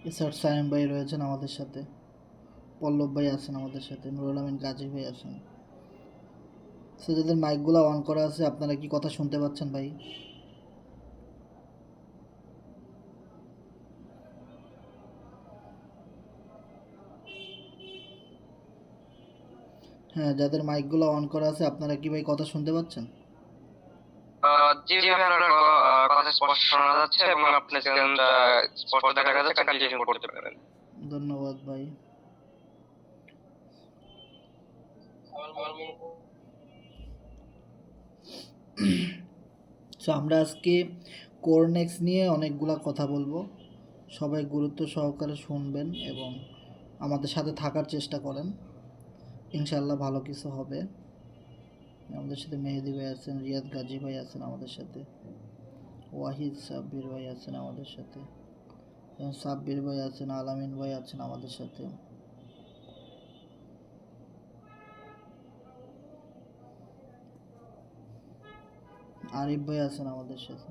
SR Sayem ভাই রয়েছেন আমাদের সাথে, পল্লব ভাই আছেন আমাদের সাথে, নুরুল আমিন গাজী ভাই আছেন। সো যাদের মাইকগুলো অন করা আছে, আপনারা কি কথা শুনতে পাচ্ছেন ভাই? হ্যাঁ, যাদের মাইকগুলো অন করা আছে, আপনারা কি ভাই কথা শুনতে পাচ্ছেন? জি ভাই, আপনার কথা স্পষ্ট শোনা যাচ্ছে এবং আপনার স্ক্রিনটা স্পষ্ট দেখা যাচ্ছে, কন্টিনিউ করতে পারেন। ধন্যবাদ ভাই। সো আমরা আজকে কোরনেক্স নিয়ে অনেকগুলা কথা বলবো। সবাই গুরুত্ব সহকারে শুনবেন এবং আমাদের সাথে থাকার চেষ্টা করেন। ইনশাল্লাহ ভালো কিছু হবে। আমাদের সাথে মেহেদি ভাই আছেন, রিয়াদ গাজী ভাই আছেন আমাদের সাথে, ওয়াহিদ সাব্বির ভাই আছেন আমাদের সাথে, সাব্বির ভাই আছেন, আলামিন ভাই আছেন আমাদের সাথে। আরিফ ভাই আছেন আমাদের সাথে।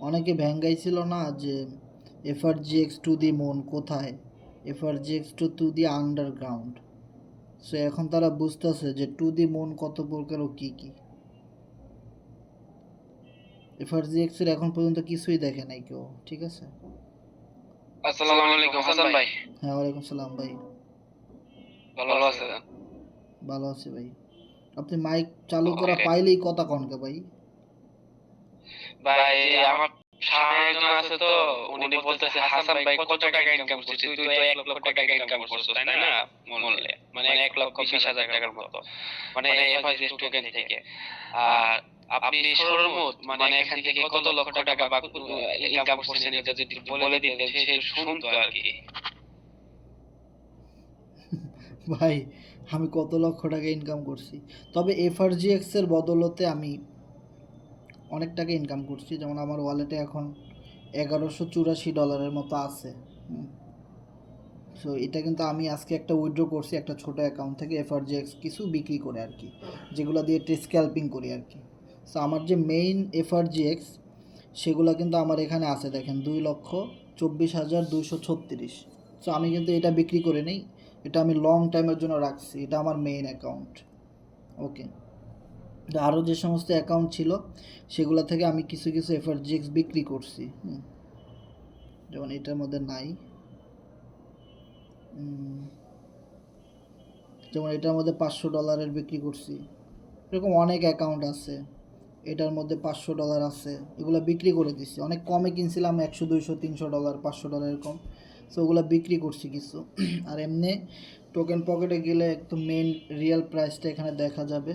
অনেকে ভ্যাঙ্গাইছিল না যে এফআরজিএক্স টু দি মুন কোথায়, FRGX to the underground. So এখন তারা বুঝতেছে যে টু দি মুন কত প্রকার ও কী কী। এফআরজিএক্স এর এখন পর্যন্ত কিছুই দেখে নাই কেউ, ঠিক আছে? আসসালামু আলাইকুম হাসান ভাই। হ্যাঁ, ওয়ালাইকুম সালাম ভাই। ভালো আছেন? ভালো আছি ভাই। আপনি মাইক চালু করা পাইলেই কথা কনকে ভাই। ভাই আমার সামনে একজন আছে, তো উনি বলতেছে, হাসান ভাই কত টাকা ইনকাম করছিস? তুই তো 1 লক্ষ টাকা ইনকাম করছিস, তাই না? মূল্যে মানে 1,20,000 টাকার মতো, মানে এফআইএস টোকেন থেকে। আর আপনি সর্বমোট মানে এখান থেকে কত লক্ষ টাকা বা ইনকাম করছেন, এটা যদি বলে দিতেন সে শুনতো আর কি। ভাই আমি কত লক্ষ টাকা ইনকাম করছি, তবে এফআরজিএক্স এর বদলতে আমি অনেক টাকা ইনকাম করছি। যেমন আমার ওয়ালেটে এখন $1184 মতো আছে। সো এটা কিন্তু আমি আজকে একটা উইথড্র করছি একটা ছোট অ্যাকাউন্ট থেকে, এফআরজিএক্স কিছু বিক্রি করে আর কি, যেগুলো দিয়ে স্ক্যাল্পিং করি আর কি। সো আমার যে মেইন এফআরজিএক্স সেগুলো কিন্তু আমার এখানে আছে, দেখেন 2,24,236। সো আমি কিন্তু এটা বিক্রি করে নেই, এটা আমি লং টাইমের জন্য রাখছি, এটা আমার মেইন অ্যাকাউন্ট। ওকে, আরও যে সমস্ত অ্যাকাউন্ট ছিল সেগুলো থেকে আমি কিছু কিছু এফআরজিএক্স বিক্রি করছি। যেমন এটার মধ্যে নাই, যেমন এটার মধ্যে $500 বিক্রি করছি। এরকম অনেক অ্যাকাউন্ট আছে, এটার মধ্যে $500 আছে, এগুলো বিক্রি করে দিচ্ছি। অনেক কমে কিনছিলাম, 100, 200, $300, $500 এরকম। সো ওগুলো বিক্রি করছি কিছু। আর এমনি টোকেন পকেটে গেলে একটু মেন রিয়েল প্রাইসটা এখানে দেখা যাবে।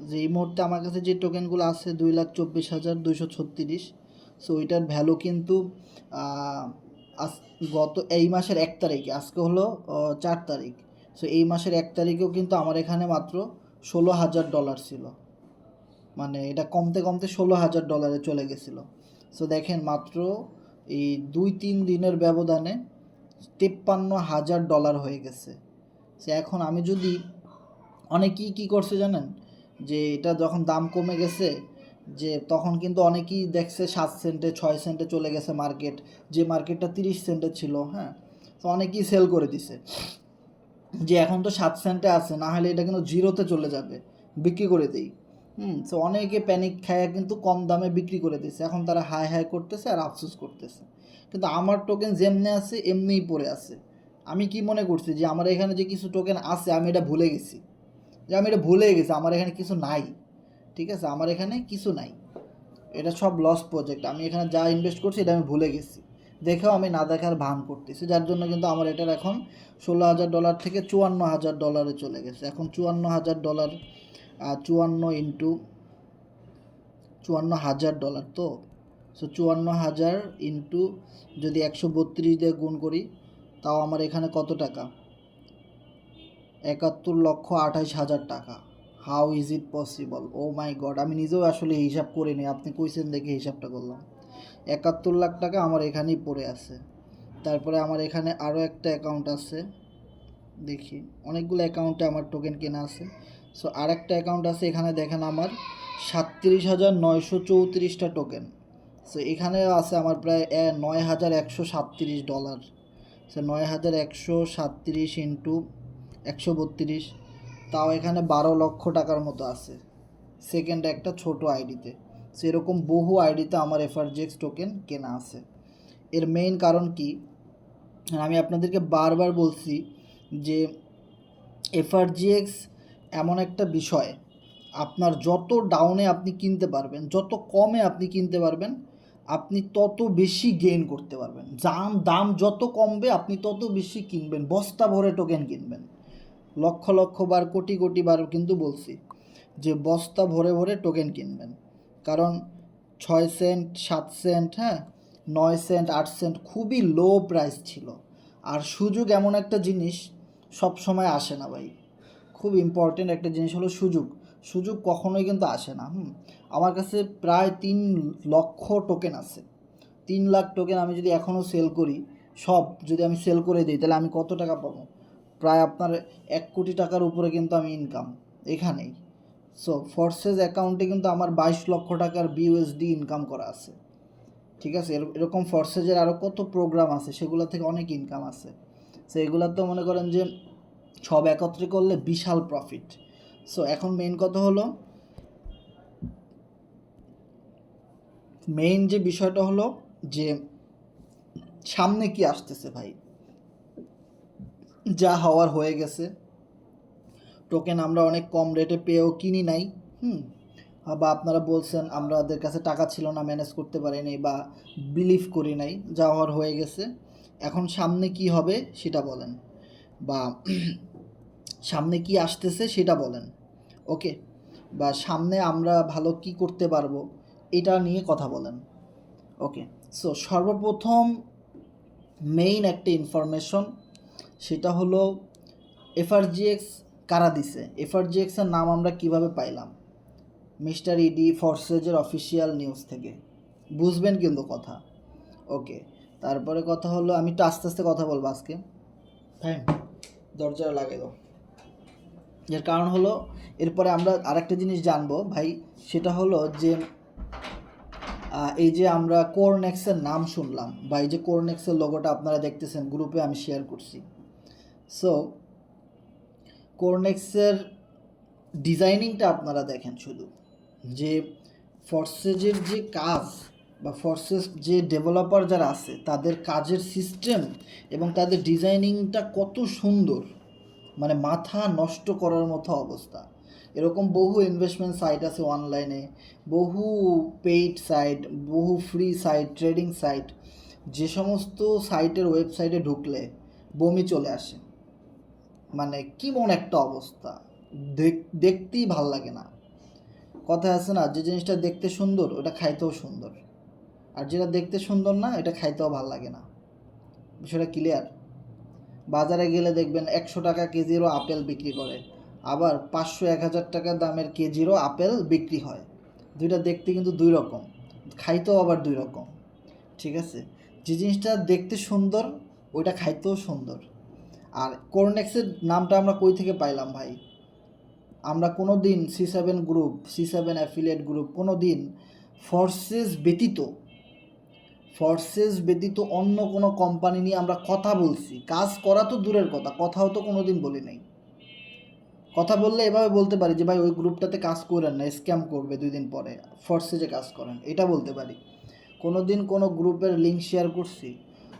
যে এই মুহূর্তে আমার কাছে যে টোকেনগুলো আছে 2,24,236। সো ওইটার ভ্যালু কিন্তু গত এই মাসের 1 তারিখে, আজকে হলো 4 তারিখ। সো এই মাসের 1 তারিখেও কিন্তু আমার এখানে মাত্র $16,000 ছিল, মানে এটা কমতে কমতে $16,000 চলে গেছিলো। সো দেখেন মাত্র এই 2-3 দিনের ব্যবধানে $53,000 হয়ে গেছে। সে এখন আমি যদি, অনেকেই কী করছে জানেন, যে এটা যখন দাম কমে গেছে, যে তখন কিন্তু অনেকেই দেখছে 7 সেন্টে 6 সেন্টে চলে গেছে মার্কেট, যে মার্কেটটা 30 সেন্টে ছিল। হ্যাঁ, তো অনেকেই সেল করে দিছে যে এখন তো 7 সেন্টে আছে, না হলে এটা কিন্তু জিরোতে চলে যাবে, বিক্রি করে দেই। তো অনেকে প্যানিক খায় কিন্তু কম দামে বিক্রি করে দিচ্ছে, এখন তারা হাই হাই করতেছে আর আফসোস করতেছে। কিন্তু আমার টোকেন যেমনি আছে এমনিই পড়ে আছে। আমি কি মনে করছি যে আমার এখানে যে কিছু টোকেন আছে আমি এটা ভুলে গেছি, আমার এখানে কিছু নাই। ঠিক আছে, আমার এখানে কিছু নাই, এটা সব লস প্রজেক্ট। আমি এখানে যা ইনভেস্ট করছি এটা আমি ভুলে গেছি, দেখেও আমি না দেখার ভান করতেছি, যার জন্য কিন্তু আমার এটার এখন $16,000 থেকে $54,000 চলে গেছে। এখন $54,000, 54 ইন্টু $54,000, তো সো 54,000 ইন্টু যদি 132 দিয়ে গুণ করি, তাও আমার এখানে কত টাকা? 71,28,000 টাকা। How is it possible? Oh my god, আমি নিজেও আসলে হিসাব করিনি, আপনি কইছেন দেখে হিসাবটা করলাম। 71 লাখ টাকা আমার এখানেই পড়ে আছে। তারপরে আমার এখানে আরও একটা অ্যাকাউন্ট আছে, দেখি অনেকগুলো অ্যাকাউন্টে আমার টোকেন কেনা আছে। সো আরেকটা অ্যাকাউন্ট আছে, এখানে দেখেন আমার 37,934টা টোকেন। সো এখানে আছে আমার প্রায় $9,137। সে 9137 ইন্টু 132, তাও এখানে 12 লক্ষ টাকার মতো আছে সেকেন্ড একটা ছোট আইডিতে। সেরকম বহু আইডিতে আমার এফআরজিএক্স টোকেন কেনা আছে। এর মেইন কারণ কি, আমি আপনাদেরকে বারবার বলছি যে এফআরজিএক্স এমন একটা বিষয়, আপনার যত ডাউনে আপনি কিনতে পারবেন, যত কমে আপনি কিনতে পারবেন, আপনি তত বেশি গেইন করতে পারবেন। দাম যত কমবে আপনি তত বেশি কিনবেন, বস্তা ভরে টোকেন কিনবেন। লক্ষ লক্ষ বার, কোটি কোটি বার কিন্তু বলছি যে বস্তা ভরে ভরে টোকেন কিনবেন। কারণ 6 সেন্ট, 7 সেন্ট, 9 সেন্ট, 8 সেন্ট খুবই লো প্রাইস ছিল। আর সুযোগ এমন একটা জিনিস সব সময় আসে না ভাই। খুব ইম্পর্টেন্ট একটা জিনিস হলো সুযোগ কখনোই কিন্তু আসে না। আমার কাছে প্রায় 3 লক্ষ টোকেন আছে। 3 লাখ টোকেন আমি যদি এখনও সেল করি, সব যদি আমি সেল করে দিই, তাহলে আমি কত টাকা পাবো? প্রায় আপনার 1 কোটি টাকার উপরে কিন্তু আমি ইনকাম এখানেই। সো ফোর্সেস অ্যাকাউন্টে কিন্তু আমার 22 লক্ষ টাকার বিউএসডি ইনকাম করা আছে। ঠিক আছে, এরকম ফোর্সেজের আরও কত প্রোগ্রাম আছে, সেগুলো থেকে অনেক ইনকাম আছে। সো এগুলো তো মনে করেন যে সব একত্রে করলে বিশাল প্রফিট। সো এখন মেইন কথা হলো, মেইন যে বিষয়টা হলো যে সামনে কি আসতেছে ভাই। যা হওয়ার হয়ে গেছে, টোকেন আমরা অনেক কম রেটে পেয়েও কিনি নাই। বা আপনারা বলছেন আমাদের কাছে টাকা ছিল না, ম্যানেজ করতে পারিনি বা বিলিভ করি নাই, যা হওয়ার হয়ে গেছে। এখন সামনে কি হবে সেটা বলেন, বা সামনে কি আসতেছে সেটা বলেন। ওকে, বা সামনে আমরা ভালো কি করতে পারবো এটা নিয়ে কথা বলেন। ওকে, সো সর্বপ্রথম মেইন একটা ইনফরমেশন, সেটা হলো এফআরজিএক্স কারা দিছে। এফআরজিএক্সের নাম আমরা কিভাবে পাইলাম? মিস্টার ইডি ফোর্সেজের অফিসিয়াল নিউজ থেকে, বুঝবেন কিন্তু কথা। ওকে, তারপরে কথা হলো, আমি একটু আস্তে আস্তে কথা বলবো আজকে। হ্যাঁ, দরজাটা লাগিয়ে দাও। এর কারণ হলো এরপরে আমরা আরেকটা জিনিস জানবো ভাই, সেটা হলো যে এই যে আমরা কোরনেক্সের নাম শুনলাম, বা এই যে কোরনেক্সের লোগোটা আপনারা দেখতেছেন গ্রুপে আমি শেয়ার করছি। সো কোরনেক্সের ডিজাইনিংটা আপনারা দেখেন, শুধু যে ফোর্সেজের যে কাজ বা ফোর্সেস যে ডেভেলপার যারা আছে তাদের কাজের সিস্টেম এবং তাদের ডিজাইনিংটা কত সুন্দর, মানে মাথা নষ্ট করার মতো অবস্থা। এরকম বহু ইনভেস্টমেন্ট সাইট আছে অনলাইনে, বহু পেইড সাইট, বহু ফ্রি সাইট, ট্রেডিং সাইট, যে সমস্ত সাইটের ওয়েবসাইটে ঢুকলে বমি চলে আসে। মানে কেমন একটা অবস্থা, দেখতেই ভাল লাগে না। কথা আছে না, যে জিনিসটা দেখতে সুন্দর ওটা খাইতেও সুন্দর, আর যেটা দেখতে সুন্দর না এটা খাইতেও ভাল লাগে না। বিষয়টা ক্লিয়ার? বাজারে গেলে দেখবেন 100 টাকা কেজিরও আপেল বিক্রি করে, আবার 500-1000 টাকা দামের কেজিরও আপেল বিক্রি হয়। দুইটা দেখতে কিন্তু দুই রকম, খাইতেও আবার দুই রকম। ঠিক আছে, যে জিনিসটা দেখতে সুন্দর ওইটা খাইতেও সুন্দর। আর কোরনেক্সের নামটা আমরা কই থেকে পাইলাম ভাই? আমরা কোনো দিন C7 group, C7 affiliate group কোনো দিন ফোর্সেস ব্যতীত অন্য কোনো কোম্পানি নিয়ে আমরা কথা বলছি? কাজ করা তো দূরের কথা, কথাও তো কোনো দিন বলি নাই। কথা বললে এভাবে বলতে পারি যে ভাই ওই গ্রুপটাতে কাজ করেন না, স্ক্যাম করবে 2 দিন পরে, ফোর্সেজে কাজ করেন, এটা বলতে পারি। কোনো দিন কোনো গ্রুপের লিঙ্ক শেয়ার করছি?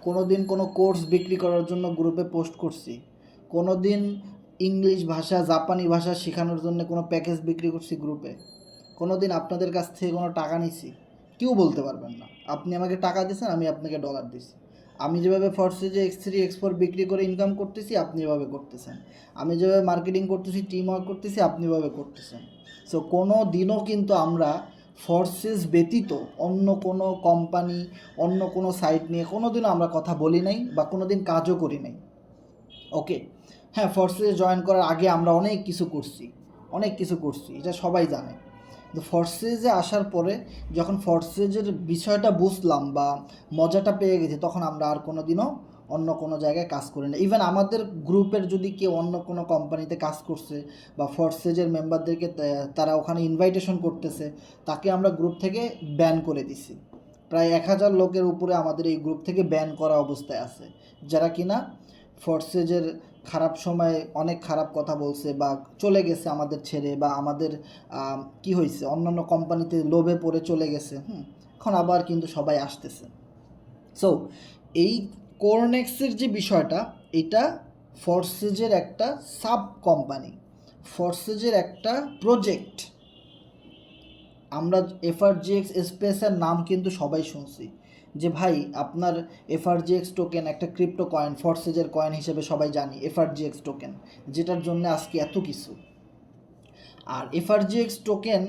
কোনো দিন কোনো কোর্স বিক্রি করার জন্য গ্রুপে পোস্ট করছি? কোনো দিন ইংলিশ ভাষা, জাপানি ভাষা শেখানোর জন্য কোনো প্যাকেজ বিক্রি করছি গ্রুপে? কোনো দিন আপনাদের কাছ থেকে কোনো টাকা নিছি? কেউ বলতে পারবেন না। আপনি আমাকে টাকা দিয়েছেন, আমি আপনাকে ডলার দিছি। আমি যেভাবে ফোর্সেজে X3 X4 বিক্রি করে ইনকাম করতেছি, আপনি এভাবে করতেছেন। আমি যেভাবে মার্কেটিং করতেছি, টিম ওয়ার্ক করতেছি, আপনি এভাবে করতেছেন। সো কোনো দিনও কিন্তু আমরা ফোর্সেস ব্যতীত অন্য কোনো কোম্পানি, অন্য কোনো সাইট নিয়ে কোনো দিনও আমরা কথা বলি নাই বা কোনো দিন কাজও করি নাই। ওকে, হ্যাঁ, ফোর্সেসে জয়েন করার আগে আমরা অনেক কিছু করছি, এটা সবাই জানে। তো ফোর্সেসে আসার পরে যখন ফোর্সেসের বিষয়টা বুঝলাম বা মজাটা পেয়ে গেছি, তখন আমরা আর কোনো দিনও অন্য কোনো জায়গায় কাজ করি না। ইভেন আমাদের গ্রুপের যদি কেউ অন্য কোনো কোম্পানিতে কাজ করছে বা ফোর্সেজের মেম্বারদেরকে তারা ওখানে ইনভাইটেশন করতেছে, তাকে আমরা গ্রুপ থেকে ব্যান করে দিছি। প্রায় 1000 লোকের উপরে আমাদের এই গ্রুপ থেকে ব্যান করা অবস্থায় আছে, যারা কিনা ফোর্সেজের খারাপ সময় অনেক খারাপ কথা বলছে বা চলে গেছে আমাদের ছেড়ে, বা আমাদের কি হয়েছে অন্যান্য কোম্পানিতে লোভে পড়ে চলে গেছে। এখন আবার কিন্তু সবাই আসতেছে। সো এই কোরনেক্সের যে বিষয়টা, এটা ফোর্সেজের একটা সাব কোম্পানি, ফোর্সেজের একটা প্রজেক্ট। আমরা এফআরজিএক্স স্পেসের নাম কিন্তু সবাই শুনছি, যে ভাই আপনার এফআরজিএক্স টোকেন একটা ক্রিপ্টো কয়েন, ফোর্সেজের কয়েন হিসেবে সবাই জানি এফআরজিএক্স টোকেন, যেটার জন্য আজকে এত কিছু। আর এফআরজিএক্স টোকেন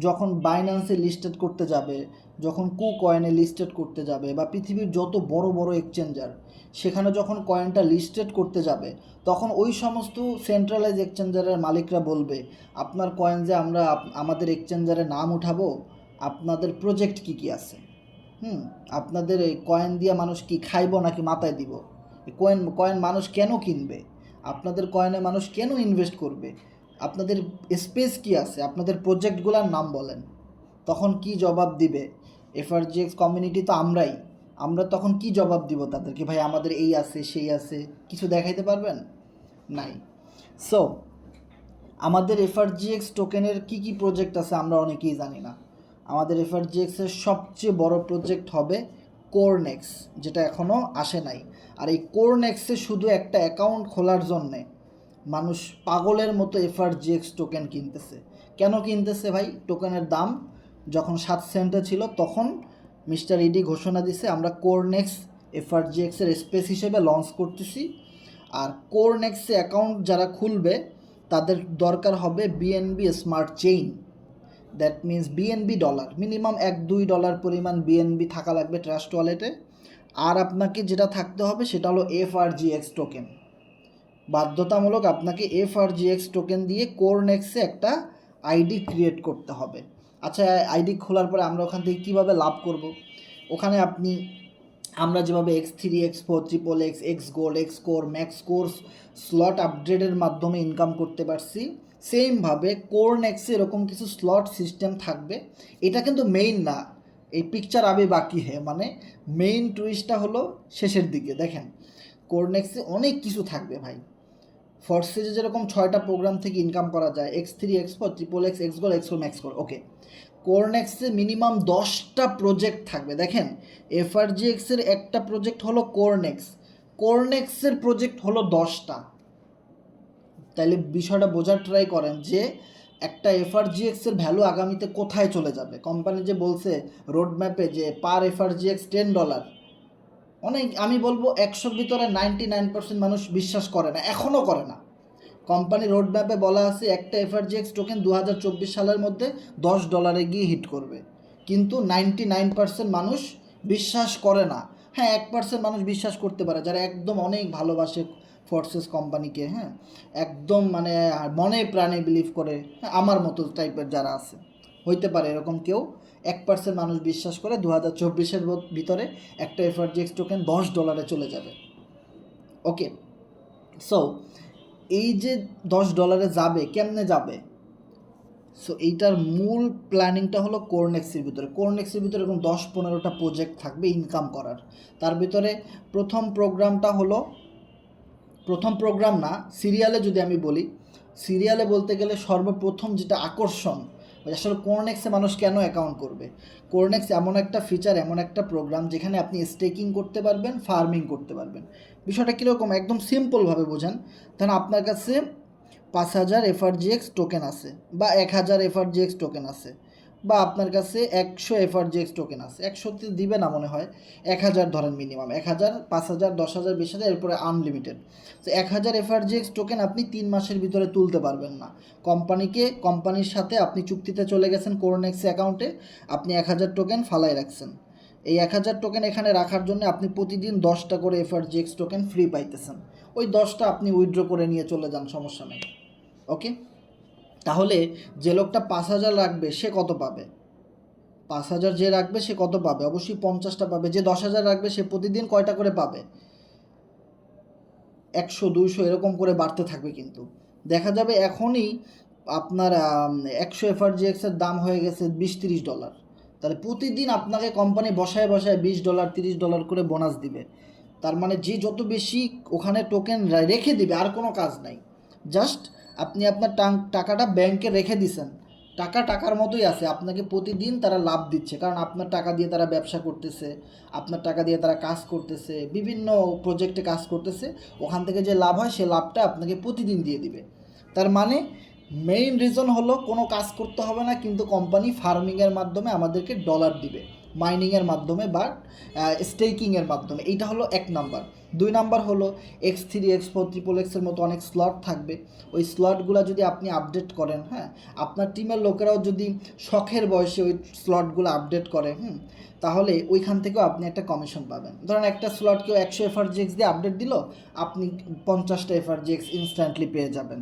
যখন বাইন্যান্সে লিস্টেড করতে যাবে, যখন কয়েনে লিস্টেড করতে যাবে, বা পৃথিবীর যত বড় বড় এক্সচেঞ্জার সেখানে যখন কয়েনটা লিস্টেড করতে যাবে, তখন ওই সমস্ত সেন্ট্রালাইজ এক্সচেঞ্জারের মালিকরা বলবে আপনার কয়েন যে আমরা আমাদের এক্সচেঞ্জারে নাম উঠাবো, আপনাদের প্রজেক্ট কি কি আছে, আপনাদের এই কয়েন দিয়ে মানুষ কি খাইব নাকি মাথায় দিব, কয়েন মানুষ কেন কিনবে, আপনাদের কয়েনে মানুষ কেন ইনভেস্ট করবে, আপনাদের স্পেস কি আছে, আপনাদের প্রজেক্টগুলোর নাম বলেন। তখন কি জবাব দিবে এফআরজিএক্স কমিউনিটি? তো আমরা তখন কি জবাব দিব তাদেরকে? ভাই আমাদের এই আছে সেই আছে, কিছু দেখাইতে পারবেন? নাই। সো আমাদের এফআরজিএক্স টোকেনের কি কি প্রজেক্ট আছে আমরা অনেকেই জানি না। আমাদের এফআরজিএক্সের সবচেয়ে বড় প্রজেক্ট হবে কোরনেক্স, যেটা এখনও আসে নাই। আর এই কোরনেক্সে শুধু একটা অ্যাকাউন্ট খোলার জন্যে মানুষ পাগলের মতো এফআরজিএক্স টোকেন কিনতেছে। কেন কিনতেছে ভাই? টোকেনের দাম যখন 7 সেন্টে ছিল, তখন মিস্টার ইডি ঘোষণা দিছে আমরা কোরনেক্স এফআরজিএক্সের স্পেস হিসেবে লঞ্চ করতেছি। আর কোরনেক্সে অ্যাকাউন্ট যারা খুলবে তাদের দরকার হবে BNB smart chain, that means BNB dollar, minimum $1-2 পরিমাণ বিএনবি থাকা লাগবে ট্রাস্ট ওয়ালেটে। আর আপনাকে যেটা থাকতে হবে সেটা হলো এফআরজিএক্স টোকেন। বাধ্যতামূলক আপনাকে এফআরজিএক্স টোকেন দিয়ে কোরনেক্সে একটা আইডি ক্রিয়েট করতে হবে। আচ্ছা, আইডি খোলার পরে আমরা ওখান থেকে কীভাবে লাভ করব? ওখানে আমরা যেভাবে X3, X4, XXX, XGold, Xcore, MaxCourse slot আপগ্রেডের মাধ্যমে ইনকাম করতে পারছি, সেমভাবে কোরনেক্সে এরকম কিছু স্লট সিস্টেম থাকবে। এটা কিন্তু মেইন না, এই পিকচার আবে বাকি মানে মেইন টুইস্টটা হলো শেষের দিকে। দেখেন কোরনেক্সে অনেক কিছু থাকবে ভাই। ফোর্সেজে যেরকম 6টা প্রোগ্রাম থেকে ইনকাম করা যায়, X3, X4, XXX, XGold, Xcore, MaxCore, ওকে, কোরনেক্সে মিনিমাম 10টা প্রজেক্ট থাকবে। দেখেন এফআরজিএক্সের একটা প্রজেক্ট হলো কোরনেক্সের প্রজেক্ট হলো 10টা। তাইলে বিষয়টা বোঝার ট্রাই করেন যে একটা এফআরজিএক্সের ভ্যালু আগামীতে কোথায় চলে যাবে। কোম্পানি যে বলছে রোড ম্যাপে যে পার এফআরজিএক্স $10, অনেক, আমি বলবো 100-র ভিতরে 99% মানুষ বিশ্বাস করে না, এখনও করে না। কোম্পানি রোড ম্যাপে বলা আছে একটা এফআরজিএক্স টোকেন 2024 সালের মধ্যে $10 গিয়ে হিট করবে, কিন্তু 99% মানুষ বিশ্বাস করে না। হ্যাঁ, 1% মানুষ বিশ্বাস করতে পারে, যারা একদম অনেক ভালোবাসে ফোর্সেস কোম্পানিকে, একদম মানে মনে প্রাণে বিলিভ করে, আমার মতো টাইপের যারা আছে, হইতে পারে এরকম কেউ 1% মানুষ বিশ্বাস করে 2024-এর ভিতরে একটা এফআরজিএক্স টোকেন $10 চলে যাবে। ওকে, সো এই যে $10 যাবে, কেমনে যাবে? সো এইটার মূল প্ল্যানিংটা হলো কোরনেক্সের ভিতরে এরকম 10-15টা প্রজেক্ট থাকবে ইনকাম করার। তার ভিতরে প্রথম প্রোগ্রাম না, সিরিয়ালে যদি আমি বলি, সিরিয়ালে বলতে গেলে সর্বপ্রথম যেটা আকর্ষণ, আসলে কোরনেক্সে মানুষ কেন অ্যাকাউন্ট করবে। কোরনেক্স এমন একটা ফিচার, এমন একটা প্রোগ্রাম যেখানে আপনি স্টেকিং করতে পারবেন, ফার্মিং করতে পারবেন। বিষয়টা কীরকম, একদম সিম্পলভাবে বোঝান। তাহলে আপনার কাছে 5000 এফআরজিএক্স টোকেন আছে, বা 1000 এফআরজিএক্স টোকেন আছে, বা আপনার কাছে 100 এফআরজিএক্স টোকেন আছে। 100তে দিবে না মনে হয়, 1000 ধরেন মিনিমাম, 1000, 5000, 10,000, 20,000, এরপরে আনলিমিটেড। তো 1000 এফআরজিএক্স টোকেন আপনি 3 মাসের ভিতরে তুলতে পারবেন না। কোম্পানির সাথে আপনি চুক্তিতে চলে গেছেন, কোরনেক্স অ্যাকাউন্টে আপনি 1000 টোকেন ফালাই রাখছেন। এই 1000 টোকেন এখানে রাখার জন্য আপনি প্রতিদিন 10টা করে এফআরজিএক্স টোকেন ফ্রি পাইতেছেন। ওই 10টা আপনি উইথড্র করে নিয়ে চলে যান, সমস্যা নেই। ওকে, তাহলে যে লোকটা 5000 রাখবে সে কত পাবে? 5000 যে রাখবে সে কত পাবে? অবশ্যই 50টা পাবে। যে 10,000 রাখবে সে প্রতিদিন কয়টা করে পাবে? 100, 200 এরকম করে বাড়তে থাকবে। কিন্তু দেখা যাবে এখনই আপনার 100 এফআরজিএক্সের দাম হয়ে গেছে $20-30। তাহলে প্রতিদিন আপনাকে কোম্পানি বসায় বসায় $20 $30 করে বোনাস দিবে। তার মানে যে যত বেশি ওখানে টোকেন রেখে দিবে, আর কোনো কাজ নাই, জাস্ট আপনি আপনার টাকাটা ব্যাংকে রেখে দিছেন, টাকা টাকার মতোই আছে, আপনাকে প্রতিদিন তারা লাভ দিচ্ছে, কারণ আপনার টাকা দিয়ে তারা ব্যবসা করতেছে, আপনার টাকা দিয়ে তারা কাজ করতেছে, বিভিন্ন প্রজেক্টে কাজ করতেছে, ওখান থেকে যে লাভ হয় সে লাভটা আপনাকে প্রতিদিন দিয়ে দিবে। তার মানে মেইন রিজন হলো কোনো কাজ করতে হবে না, কিন্তু কোম্পানি ফার্মিংয়ের মাধ্যমে আমাদেরকে ডলার দিবে, মাইনিংয়ের মাধ্যমে বা স্টেকিংয়ের মাধ্যমে। এইটা হলো 1 নাম্বার। 2 নাম্বার হলো X3 X4 XXXের মতো অনেক স্লট থাকবে, ওই স্লটগুলো যদি আপনি আপডেট করেন, হ্যাঁ, আপনার টিমের লোকেরাও যদি শখের বয়সে ওই স্লটগুলো আপডেট করে, তাহলে ওইখান থেকেও আপনি একটা কমিশন পাবেন। ধরেন একটা স্লট কেউ 100 FRGX দিয়ে আপডেট দিল, আপনি 50টা FRGX ইনস্ট্যান্টলি পেয়ে যাবেন।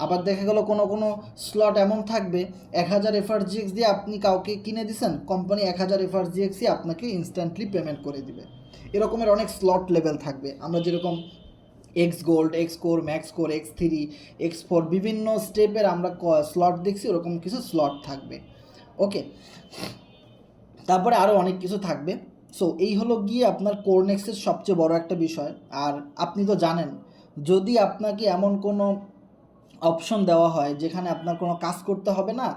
আবার দেখা গেল কোনো স্লট এমন থাকবে 1000 FRGX দিয়ে আপনি কাউকে কিনে দিছেন, কোম্পানি 1000 FRGXই আপনাকে ইনস্ট্যান্টলি পেমেন্ট করে দিবে। এরকমের অনেক স্লট লেভেল থাকবে, আমরা যেরকম X gold, X core, max core, X3, X4 বিভিন্ন স্টেপের আমরা স্লট দেখছি, ওরকম কিছু স্লট থাকবে। ওকে, তারপরে আরও অনেক কিছু থাকবে। সো এই হলো গিয়ে আপনার কোরনেক্সের সবচেয়ে বড় একটা বিষয়। আর আপনি তো জানেন, যদি আপনাকে এমন কোনো অপশন দেওয়া হয় যেখানে আপনার কোনো কাজ করতে হবে না,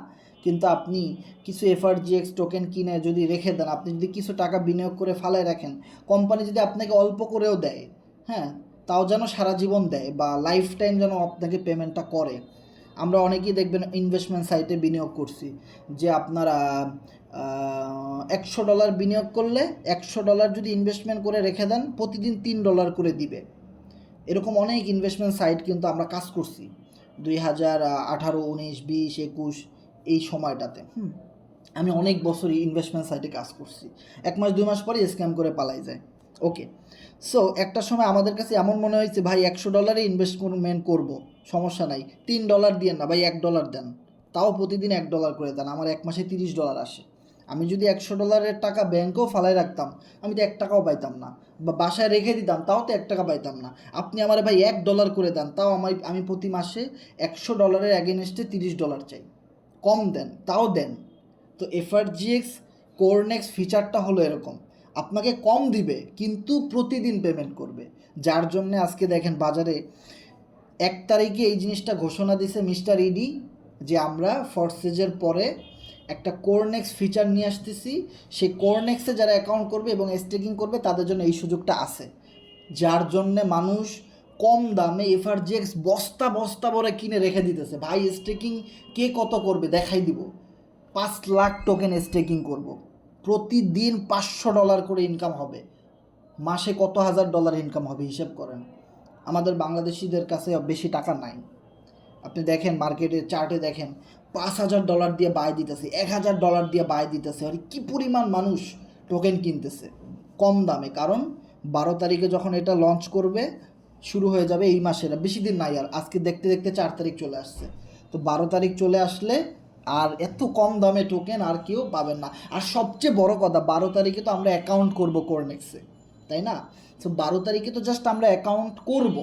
কিন্তু আপনি কিছু FRGX টোকেন কিনে যদি রেখে দেন, আপনি যদি কিছু টাকা বিনিয়োগ করে ফালায় রাখেন, কোম্পানি যদি আপনাকে অল্প করেও দেয়, হ্যাঁ, তাও যেন সারা জীবন দেয় বা লাইফ টাইম যেন আপনাকে পেমেন্টটা করে। আমরা অনেকেই দেখবেন ইনভেস্টমেন্ট সাইটে বিনিয়োগ করছি, যে আপনারা $100 বিনিয়োগ করলে $100 যদি ইনভেস্টমেন্ট করে রেখে দেন, প্রতিদিন $3 করে দিবে। এরকম অনেক ইনভেস্টমেন্ট সাইট কিন্তু আমরা কাজ করছি 2018, 19, 20, 21 এই সময়টাতে। আমি অনেক বছরই ইনভেস্টমেন্ট সাইটে কাজ করছি, 1 মাস 2 মাস পরে স্ক্যাম করে পালাই যায়। ওকে, সো একটা সময় আমাদের কাছে এমন মনে হয়েছে, ভাই $100 ইনভেস্টমেন্ট করব, সমস্যা নাই, $3 দিয়ে না ভাই, $1 দেন, তাও প্রতিদিন $1 করে দেন, আমার 1 মাসে $30 আসে। আমি যদি $100 টাকা ব্যাংকেও ফালাই রাখতাম, আমি তো 1 টাকাও পাইতাম না, বা বাসায় রেখে দিতাম, তাও তো 1 টাকা পাইতাম না। আপনি আমার ভাই $1 করে দেন, তাও আমি প্রতি মাসে $100 এগেনস্টে $30 চাই, কম দেন তাও দেন। তো FRGX কোরনেক্স ফিচারটা হলো এরকম, আপনাকে কম দিবে কিন্তু প্রতিদিন পেমেন্ট করবে, যার জন্যে আজকে দেখেন বাজারে 1 তারিখে এই জিনিসটা ঘোষণা দিছে মিস্টার ইডি, যে আমরা ফরসেজের পরে একটা কোরনেক্স ফিচার নিয়ে আসতেছি, সেই কোরনেক্সে যারা অ্যাকাউন্ট করবে এবং স্টেকিং করবে তাদের জন্য এই সুযোগটা আছে, যার জন্যে মানুষ কম দামে FRGX বস্তা বস্তা ভরে কিনে রেখে দিতেছে। ভাই স্টেকিং কে কত করবে দেখাই দিব, 5 লাখ টোকেন স্টেকিং করব, প্রতিদিন $500 করে ইনকাম হবে, মাসে কত $1000 ইনকাম হবে হিসেব করেন। আমাদের বাংলাদেশিদের কাছে বেশি টাকা নাই, আপনি দেখেন মার্কেটের চার্টে দেখেন $5000 দিয়ে বাই দিতেছে, $1000 দিয়ে বাই দিতেছে, আর কি পরিমাণ মানুষ টোকেন কিনতেছে কম দামে। কারণ 12 তারিখে যখন এটা লঞ্চ করবে, শুরু হয়ে যাবে এই মাসের, বেশি দিন নাই আর, আজকে দেখতে দেখতে 4 তারিখ চলে আসছে, তো 12 তারিখ চলে আসলে আর এত কম দামে টোকেন আর কেউ পাবেন না। আর সবচেয়ে বড় কথা, 12 তারিখে তো আমরা অ্যাকাউন্ট করব কোরনেক্সে, তাই না? তো 12 তারিখে তো জাস্ট আমরা অ্যাকাউন্ট করব,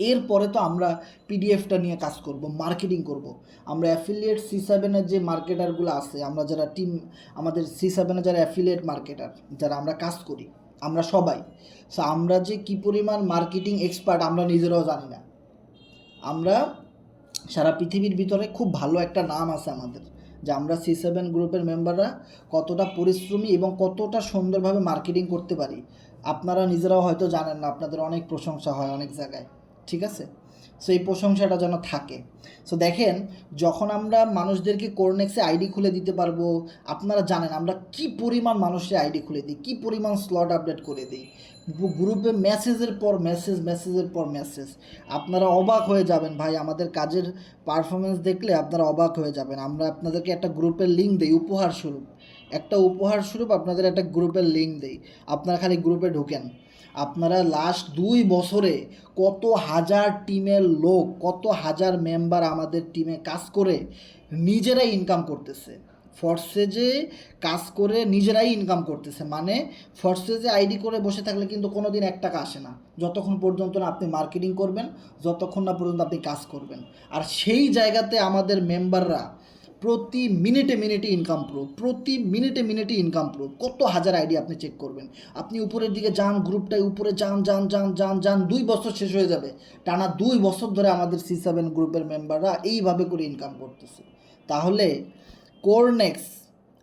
এরপরে তো আমরা পিডিএফটা নিয়ে কাজ করব, মার্কেটিং করব। আমরা অ্যাফিলিয়েট C7-এর যে মার্কেটারগুলো আছে, আমরা যারা টিম, আমাদের C7-এ যারা অ্যাফিলিয়েট মার্কেটার, যারা আমরা কাজ করি, আমরা সবাই, সো আমরা যে কী পরিমাণ মার্কেটিং এক্সপার্ট আমরা নিজেরাও জানি না। আমরা সারা পৃথিবীর ভিতরে খুব ভালো একটা নাম আছে আমাদের, যে আমরা C7 গ্রুপের মেম্বাররা কতটা পরিশ্রমী এবং কতটা সুন্দরভাবে মার্কেটিং করতে পারি, আপনারা নিজেরাও হয়তো জানেন না, আপনাদের অনেক প্রশংসা হয় অনেক জায়গায়, ঠিক আছে? সো এই প্রশংসাটা যেন থাকে। সো দেখেন, যখন আমরা মানুষদেরকে কোরনেক্সে আইডি খুলে দিতে পারবো, আপনারা জানেন আমরা কি পরিমাণ মানুষের আইডি খুলে দিই, কি পরিমাণ স্লট আপডেট করে দিই, গ্রুপে মেসেজের পর মেসেজ, মেসেজের পর মেসেজ, আপনারা অবাক হয়ে যাবেন ভাই, আমাদের কাজের পারফরমেন্স দেখলে আপনারা অবাক হয়ে যাবেন। আমরা আপনাদেরকে একটা গ্রুপের লিঙ্ক দিই উপহার স্বরূপ, আপনাদের একটা গ্রুপের লিঙ্ক দিই, আপনারা খালি গ্রুপে ঢুকেন, আপনারা লাস্ট 2 বছরে কত হাজার টিমের লোক, কত হাজার মেম্বার আমাদের টিমে কাজ করে নিজেরাই ইনকাম করতেছে, ফরসেজে কাজ করে নিজেরাই ইনকাম করতেছে। মানে ফরসেজে আইডি করে বসে থাকলে কিন্তু কোনো দিন 1 টাকা আসে না, যতক্ষণ পর্যন্ত না আপনি মার্কেটিং করবেন, যতক্ষণ না পর্যন্ত আপনি কাজ করবেন। আর সেই জায়গাতে আমাদের মেম্বাররা প্রতি মিনিটে মিনিটে ইনকাম প্রুফ, প্রতি মিনিটে মিনিটে ইনকাম প্রুফ, কত হাজার আইডি আপনি চেক করবেন। আপনি উপরের দিকে যান, গ্রুপটায় উপরে যান যান যান যান যান, 2 বছর শেষ হয়ে যাবে, টানা 2 বছর ধরে আমাদের C7 গ্রুপের মেম্বাররা এইভাবে করে ইনকাম করতেছে। তাহলে কোরনেক্স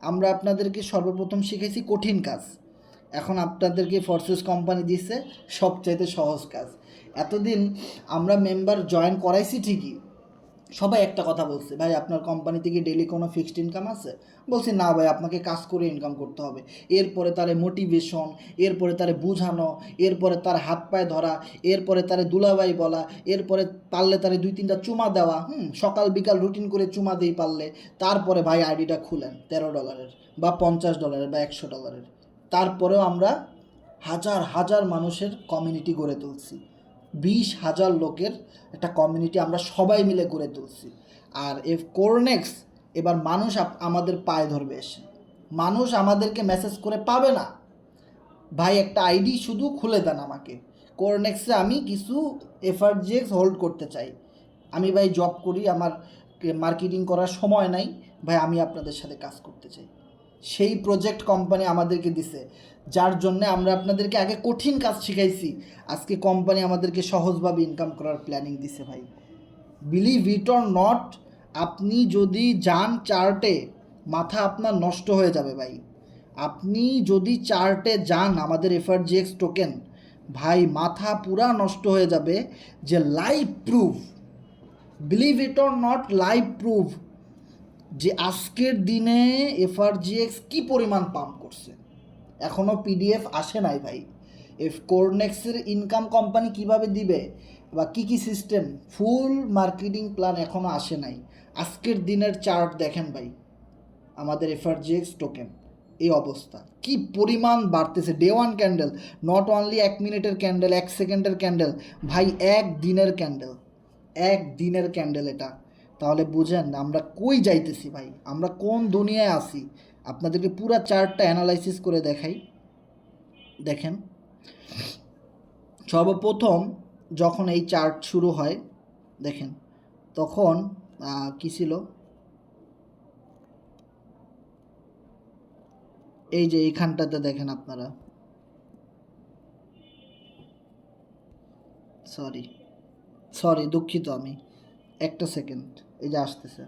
আমরা আপনাদেরকে সর্বপ্রথম শিখেছি কঠিন কাজ, এখন আপনাদেরকে ফোর্সেস কোম্পানি দিচ্ছে সবচাইতে সহজ কাজ। এতদিন আমরা মেম্বার জয়েন করাইছি ঠিকই, সবাই একটা কথা বলছে, ভাই আপনার কোম্পানি থেকে ডেইলি কোনো ফিক্সড ইনকাম আছে? বলছি না ভাই, আপনাকে কাজ করে ইনকাম করতে হবে। এরপরে তারে মোটিভেশন, এরপরে তারে বুঝানো, এরপরে তার হাত পায়ে ধরা, এরপরে তারে দুলাভাই বলা, এরপরে পারলে তারে 2-3টা চুমা দেওয়া, সকাল বিকাল রুটিন করে চুমা দিই পারলে, তারপরে ভাই আইডিটা খুলেন $13 বা $50 বা $100। তারপরেও আমরা হাজার হাজার মানুষের কমিউনিটি গড়ে তুলছি, 20,000 লোকের একটা কমিউনিটি আমরা সবাই মিলে গড়ে তুলছি। আর কোরনেক্স এবার মানুষ আমাদের পায়ে ধরবে এসে, মানুষ আমাদেরকে মেসেজ করে পাবে না, ভাই একটা আইডি শুধু খুলে দেন আমাকে, কোরনেক্সে আমি কিছু FRGX হোল্ড করতে চাই, আমি ভাই জব করি, আমার মার্কেটিং করার সময় নাই, ভাই আমি আপনাদের সাথে কাজ করতে চাই। সেই প্রজেক্ট কোম্পানি আমাদেরকে দিছে, যার জন্য আমরা আপনাদেরকে আগে কঠিন কাজ শিখাইছি, আজকে কোম্পানি আমাদেরকে সহজভাবে ইনকাম করার প্ল্যানিং দিছে ভাই। বিলিভ ইট অর নট, আপনি যদি যান চার্টে, মাথা আপনার নষ্ট হয়ে যাবে ভাই। আপনি যদি চার্টে যান আমাদের FRGX টোকেন, ভাই মাথা পুরা নষ্ট হয়ে যাবে, যে live proof, believe it or not, live proof যে আজকের দিনে FRGX কি পরিমাণ পাম্প করছে। এখনও PDF আসে নাই ভাই, কোরনেক্সের ইনকাম কোম্পানি কিভাবে দিবে বা কী কী সিস্টেম, ফুল মার্কেটিং প্ল্যান এখনও আসে নাই। আজকের দিনের চার্ট দেখেন ভাই, আমাদের FRGX টোকেন এই অবস্থা, কি পরিমাণ বাড়তেছে। ডে 1 ক্যান্ডেল, নট অনলি 1 মিনিটের ক্যান্ডেল, 1 সেকেন্ডের ক্যান্ডেল, ভাই 1 দিনের ক্যান্ডেল, 1 দিনের ক্যান্ডেল এটা। তাহলে বুঝেন আমরা কই যাইতেছি ভাই, আমরা কোন দুনিয়ায় আছি। আপনাদেরকে পুরো চার্টটা অ্যানালাইসিস করে দেখাই। দেখেন সর্বপ্রথম যখন এই চার্ট শুরু হয়, দেখেন তখন কি ছিল, এই যে এইখানটাতে দেখেন আপনারা, সরি দুঃখিত, আমি একটা সেকেন্ড, এই যে আসতেছে,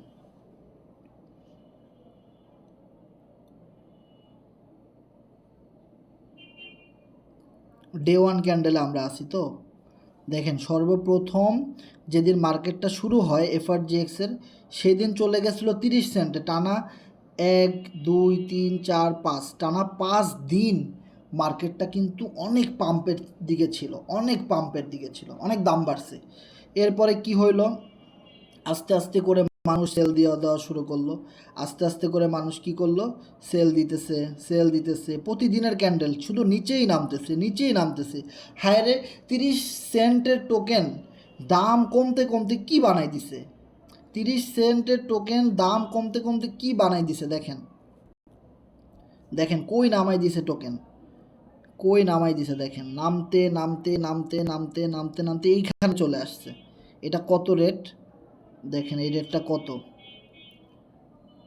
ডে 1 ক্যান্ডেলে আমরা আসি। তো দেখেন সর্বপ্রথম যেদিন মার্কেটটা শুরু হয় FRGX-এর, সেদিন চলে গেছিলো 30 সেন্টে, টানা 1 2 3 4 5, টানা 5 দিন মার্কেটটা কিন্তু অনেক পাম্পের দিকে ছিল, অনেক পাম্পের দিকে ছিল, অনেক দাম বাড়ছে। এরপরে কি হইলো, আস্তে আস্তে করে মানুষ সেল দেওয়া শুরু করলো, আস্তে আস্তে করে মানুষ কি করলো, সেল দিতেছে, প্রতিদিনের ক্যান্ডেল শুধু নিচেই নামতেছে। হায় রে, 30 সেন্টের টোকেন দাম কমতে কমতে কি বানাই দিছে, 30 সেন্টের টোকেন দাম কমতে কমতে কি বানাই দিছে, দেখেন কই নামাই দিছে টোকেন, দেখেন নামতে এইখানে চলে আসছে। এটা কত রেট দেখেন, এই রেটটা কত,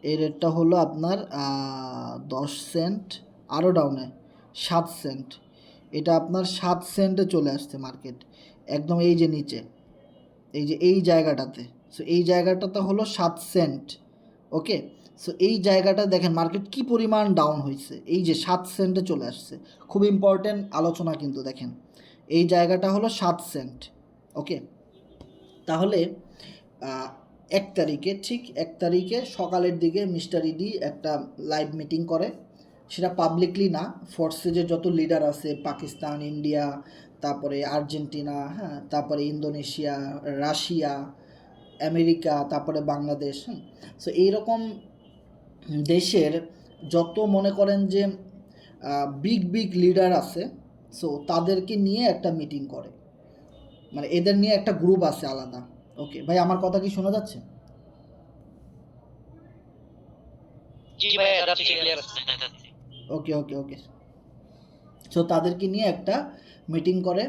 এই রেটটা হলো আপনার 10 সেন্ট, আরও ডাউনে 7 সেন্ট, এটা আপনার 7 সেন্টে চলে আসছে মার্কেট একদম, এই যে নিচে, এই জায়গাটাতে। সো এই জায়গাটাতে হলো 7 সেন্ট, ওকে। সো এই জায়গাটা দেখেন মার্কেট কি পরিমাণ ডাউন হয়েছে, এই যে 7 সেন্টে চলে আসছে, খুব ইম্পর্টেন্ট আলোচনা কিন্তু। দেখেন এই জায়গাটা হলো 7 সেন্ট, ওকে। তাহলে 1 তারিখে, ঠিক 1 তারিখে সকালের দিকে মিস্টার ইডি একটা লাইভ মিটিং করে, সেটা পাবলিকলি না, ফোর্সেজের যত লিডার আছে, পাকিস্তান, ইন্ডিয়া, তারপরে আর্জেন্টিনা, হ্যাঁ, তারপরে ইন্দোনেশিয়া, রাশিয়া, আমেরিকা, তারপরে বাংলাদেশ, সো এইরকম দেশের যত মনে করেন যে বিগ লিডার আছে, সো তাদেরকে নিয়ে একটা মিটিং করে, মানে এদের নিয়ে একটা গ্রুপ আছে আলাদা, ওকে। ভাই আমার কথা কি শোনা যাচ্ছে? ওকে। সো তাদেরকে নিয়ে একটা মিটিং করে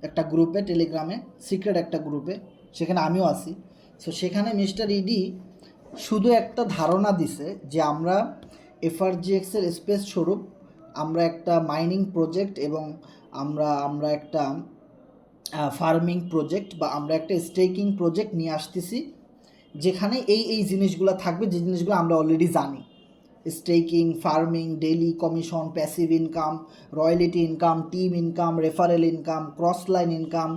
একটা গ্রুপে, টেলিগ্রামে, সিক্রেট একটা গ্রুপে, সেখানে আমিও আছি। সো সেখানে মিস্টার ইডি শুধু একটা ধারণা দিছে যে আমরা এফআরজিএক্সের স্পেস স্বরূপ আমরা একটা মাইনিং প্রজেক্ট এবং আমরা একটা ফার্মিং প্রজেক্ট বা আমরা একটা স্টেকিং প্রজেক্ট নিয়ে আসতেছি, যেখানে এই জিনিসগুলো থাকবে, যে জিনিসগুলো আমরা অলরেডি জানি: staking, farming, daily commission, passive income, royalty income, team income, referral income, cross line income,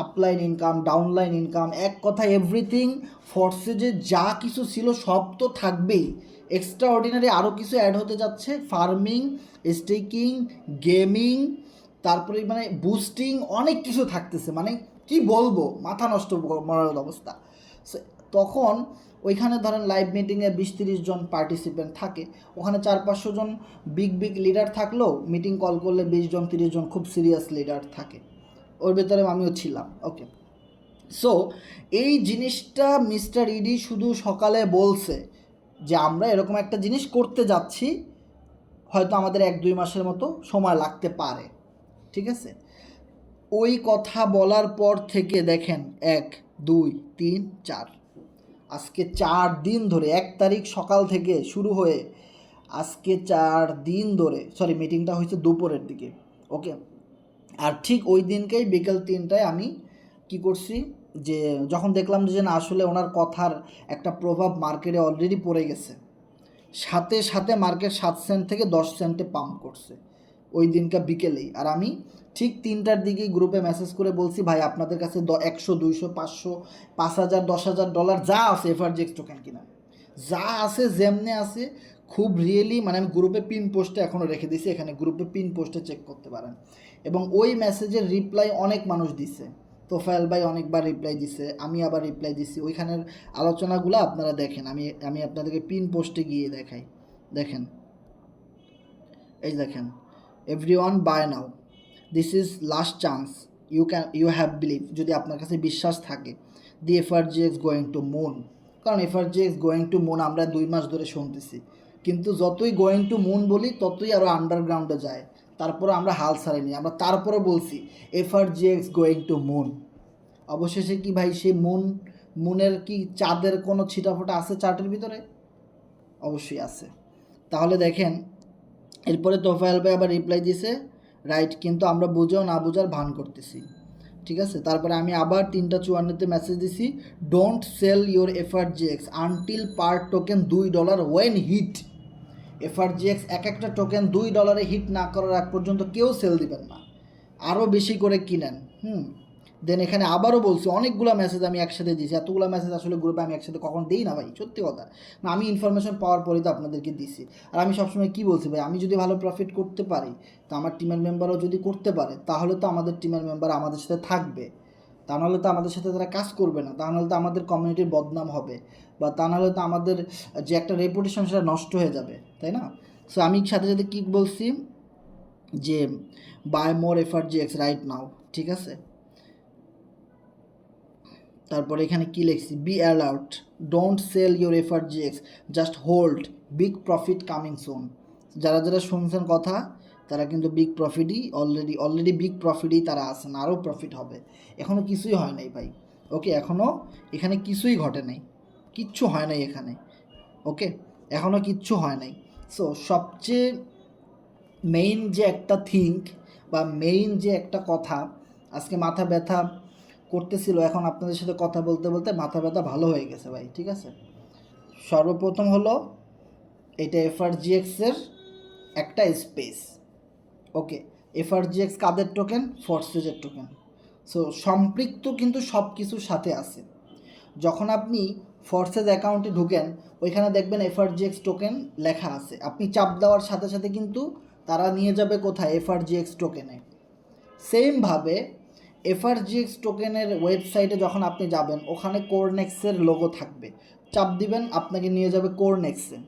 upline income, downline income, এক কথা এভরিথিং। ফোর্সেজে যা কিছু ছিল সব তো থাকবেই, এক্সট্রা অর্ডিনারি আরও কিছু অ্যাড হতে যাচ্ছে: ফার্মিং, স্টেকিং, গেমিং, তারপরে মানে বুস্টিং, অনেক কিছু থাকতেছে। মানে কি বলবো, মাথা নষ্ট মরার অবস্থা। তখন ওইখানে ধরেন লাইভ মিটিংয়ে 20-30 জন পার্টিসিপেন্ট থাকে, ওখানে 400-500 জন বিগ লিডার থাকলেও মিটিং কল করলে 20 জন 30 জন খুব সিরিয়াস লিডার থাকে, ওর ভেতরে আমিও ছিলাম। ওকে, সো এই জিনিসটা মিস্টার ইডি শুধু সকালে বলছে যে আমরা এরকম একটা জিনিস করতে যাচ্ছি, হয়তো আমাদের 1-2 মাসের মতো সময় লাগতে পারে, ঠিক আছে। ওই কথা বলার পর থেকে দেখেন 1, 2, 3, 4, আজকে 4 দিন ধরে, 1 তারিখ সকাল থেকে শুরু হয়ে আজকে 4 দিন ধরে, সরি মিটিংটা হয়েছে দুপুরের দিকে, ওকে। আর ঠিক ওই দিনকেই বিকেল 3টায় আমি কি করছি, যে যখন দেখলাম যে না আসলে ওনার কথার একটা প্রভাব মার্কেটে অলরেডি পড়ে গেছে, সাথে সাথে মার্কেট 7 সেন্ট থেকে 10 সেন্টে পাম্প করছে ওই দিনকা বিকেলেই। আর আমি ঠিক 3টার দিকেই গ্রুপে মেসেজ করে বলছি, ভাই আপনাদের কাছে 100, 200, 500, 5000, $10,000 যা আছে এফআরজিএক্স টোকেন কিনা, যা আছে যেমনে আছে, খুব রিয়েলি, মানে আমি গ্রুপে পিন পোস্টে এখনও রেখে দিয়েছি, এখানে গ্রুপে পিন পোস্টে চেক করতে পারেন। এবং ওই মেসেজের রিপ্লাই অনেক মানুষ দিছে, তোফায়েল ভাই অনেকবার রিপ্লাই দিছে, আমি আবার রিপ্লাই দিছি, ওইখানের আলোচনাগুলো আপনারা দেখেন। আমি আপনাদেরকে পিন পোস্টে গিয়ে দেখাই, দেখেন, এই দেখেন, everyone buy now, this is last chance, you have believe, যদি আপনার কাছে বিশ্বাস থাকে, the FRGX going to moon. কারণ এফআরজিএক্স গোয়িং টু মুন আমরা 2 মাস ধরে শুনতেছি, কিন্তু যতই গোয়িং টু মুন বলি ততই আরও আন্ডারগ্রাউন্ডে যায়, তারপরে আমরা হাল ছাড়িনি, আমরা তারপরে বলছি এফআরজিএক্স গোয়িং টু মুন। অবশেষে কি ভাই সেই মুনের কি চাঁদের কোনো ছিটাফোটা আছে চার্টের ভিতরে? অবশ্যই আছে। তাহলে দেখেন, এরপরে তোফায়েল ভাই আবার রিপ্লাই দিছে, রাইট, কিন্তু আমরা বুঝেও না বুঝার ভান করতেছি, ঠিক আছে। তারপরে আমি আবার 3:54 মেসেজ দিছি, don't sell your FRGX until per token $2 when hit. FRGX একটা টোকেন $2 হিট না করার আগ পর্যন্ত কেউ সেল দিবেন না, আরও বেশি করে কিনেন। দেন এখানে আবারও বলছি, অনেকগুলো মেসেজ আমি একসাথে দিয়েছি, এতগুলো মেসেজ আসলে গ্রুপে আমি একসাথে কখন দিই না ভাই, সত্যি কথা না, আমি ইনফরমেশন পাওয়ার পরেই তো আপনাদেরকে দিছি। আর আমি সবসময় কী বলছি ভাই, আমি যদি ভালো প্রফিট করতে পারি, তো আমার টিমের মেম্বারও যদি করতে পারে, তাহলে তো আমাদের টিমের মেম্বার আমাদের সাথে থাকবে, তা নাহলে তো আমাদের সাথে তারা কাজ করবে না, তা নাহলে তো আমাদের কমিউনিটির বদনাম হবে, বা তা নাহলে তো আমাদের যে একটা রেপুটেশন সেটা নষ্ট হয়ে যাবে, তাই না। সো আমি সাথে সাথে কী বলছি, যে buy more FRGX right now, ঠিক আছে। তারপরে এখানে কি লিখছি, be alert, don't sell your FRGX, just hold, big profit coming soon. যারা যারা শুনছেন কথা, তারা কিন্তু বিগ প্রফিটই অলরেডি বিগ প্রফিটই তারা আছেন, আরও প্রফিট হবে। এখনও কিছুই হয় নাই ভাই, ওকে, এখনও এখানে কিছুই ঘটে নাই, কিচ্ছু হয় নাই এখানে, ওকে, এখনও কিচ্ছু হয় নাই। সো সবচেয়ে মেইন যে একটা থিঙ্ক বা মেইন যে একটা কথা আজকে মাথা ব্যথা করতেছিল, এখন আপনাদের সাথে কথা বলতে বলতে মাথা ব্যথা ভালো হয়ে গেছে ভাই, ঠিক আছে। সর্বপ্রথম হলো এটা এফআরজিএক্সের একটা স্পেস, ওকে। এফআরজিএক্স কাদের টোকেন? ফোর্সেজের টোকেন। সো সম্পৃক্ত কিন্তু সব কিছুর সাথে আছে। যখন আপনি ফোর্সেজ অ্যাকাউন্টে ঢুকেন, ওইখানে দেখবেন এফআরজিএক্স টোকেন লেখা আছে, আপনি চাপ দেওয়ার সাথে সাথে কিন্তু তারা নিয়ে যাবে কোথায়? এফআরজিএক্স টোকেনে। সেমভাবে এফআরজিএক্স টোকেনের ওয়েবসাইটে যখন আপনি যাবেন, ওখানে কোরনেক্সের লোগো থাকবে, চাপ দিবেন আপনাকে নিয়ে যাবে কোরনেক্সে।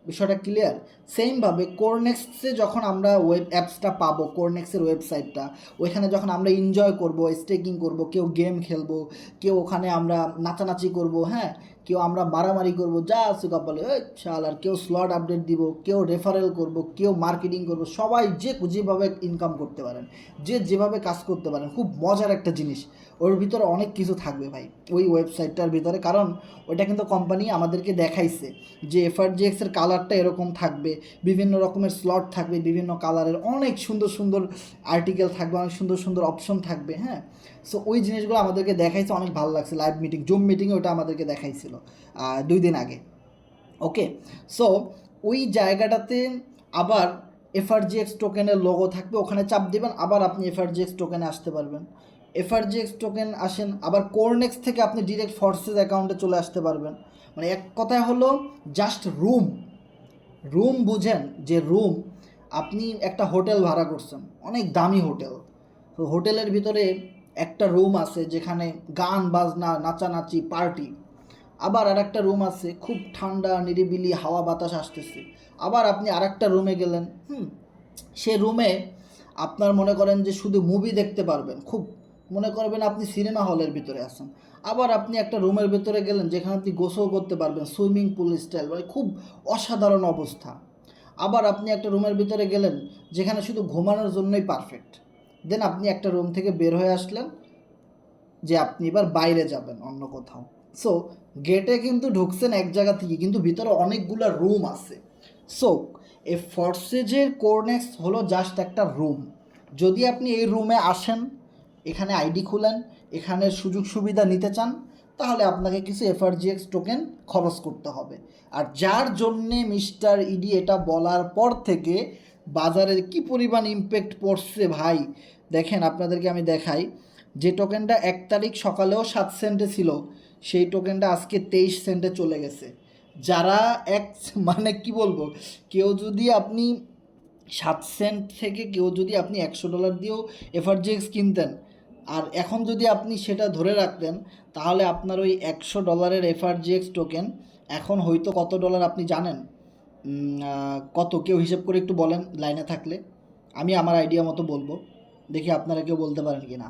বিষয়টা ক্লিয়ার? সেমভাবে কোরনেক্সে যখন আমরা ওয়েব অ্যাপসটা পাবো, কোরনেক্সের ওয়েবসাইটটা, ওইখানে যখন আমরা এনজয় করব, স্টেকিং করব, কেউ গেম খেলবো, কেউ ওখানে আমরা নাচানাচি করব, হ্যাঁ, কেউ আমরা মারামারি করব, যা আছে কপালে ওই আর কেউ স্লট আপডেট দিব, কেউ রেফারেল করব, কেউ মার্কেটিং করব, সবাই যেভাবে ইনকাম করতে পারেন, যেভাবে কাজ করতে পারেন। খুব মজার একটা জিনিস, ওর ভিতরে অনেক কিছু থাকবে ভাই ওই ওয়েবসাইটটার ভিতরে, কারণ ওইটা কিন্তু কোম্পানি আমাদেরকে দেখাইছে যে এফআরজিএক্সের কালারটা এরকম থাকবে, বিভিন্ন রকমের স্লট থাকবে, বিভিন্ন কালারের অনেক সুন্দর সুন্দর আর্টিকেল থাকবে, অনেক সুন্দর সুন্দর অপশন থাকবে। হ্যাঁ, সো ওই জিনিসগুলো আমাদেরকে দেখাইছে, অনেক ভালো লাগছে। লাইভ মিটিং, জুম মিটিংয়ে ওটা আমাদেরকে দেখাইছিল 2 দিন আগে। ওকে, সো ওই জায়গাটাতে আবার এফআরজিএক্স টোকেনের লোগো থাকবে, ওখানে চাপ দেবেন, আবার আপনি এফআরজিএক্স টোকেনে আসতে পারবেন। এফআরজিএক্স টোকেন আসেন, আবার কোরনেক্স থেকে আপনি ডিরেক্ট ফোর্সেস অ্যাকাউন্টে চলে আসতে পারবেন। মানে এক কথায় হলো জাস্ট রুম বুঝেন, যে রুম আপনি একটা হোটেল ভাড়া করছেন, অনেক দামি হোটেল, তো হোটেলের ভিতরে একটা রুম আছে যেখানে গান বাজনা নাচানাচি পার্টি, আবার আর একটা রুম আছে খুব ঠান্ডা নিরিবিলি হাওয়া বাতাস আসতেছে, আবার আপনি আর একটা রুমে গেলেন, সে রুমে আপনার মনে করেন যে শুধু মুভি দেখতে পারবেন, খুব মনে করবেন আপনি সিনেমা হলের ভিতরে আছেন। আবার আপনি একটা রুমের ভিতরে গেলেন যেখানে আপনি গোসল করতে পারবেন সুইমিং পুল স্টাইল, মানে খুব অসাধারণ অবস্থা। আবার আপনি একটা রুমের ভিতরে গেলেন যেখানে শুধু ঘুমানোর জন্যই পারফেক্ট। দেন আপনি একটা রুম থেকে বের হয়ে আসলেন যে আপনি এবার বাইরে যাবেন অন্য কোথাও। সো গেটে কিন্তু ঢুকছেন এক জায়গা থেকে, কিন্তু ভিতরে অনেকগুলো রুম আছে। সো এই ফরসেজের কোরনেক্স হলো জাস্ট একটা রুম। যদি আপনি এই রুমে আসেন, এখানে আইডি খুলেন, এখানের সুযোগ সুবিধা নিতে চান, তাহলে আপনাকে কিছু এফআরজিএক্স টোকেন খরচ করতে হবে। আর যার জন্যে মিস্টার ইডি এটা বলার পর থেকে বাজারের কি পরিমাণ ইমপ্যাক্ট পড়ছে ভাই, দেখেন আপনাদেরকে আমি দেখাই। যে টোকেনটা 1 তারিখ সকালেও 7 সেন্টে ছিল, সেই টোকেনটা আজকে 23 সেন্টে চলে গেছে। যারা মানে কি বলবো, কেউ যদি আপনি 7 সেন্ট থেকে কেউ যদি আপনি $100 দিয়েও এফআরজিএক্স কিনতেন, আর এখন যদি আপনি সেটা ধরে রাখতেন, তাহলে আপনার ওই $100 এফআরজিএক্স টোকেন এখন হয়তো কত ডলার আপনি জানেন? কত, কেউ হিসেব করে একটু বলেন লাইনে থাকলে, আমি আমার আইডিয়া মতো বলবো, দেখি আপনারা কেউ বলতে পারেন কি না।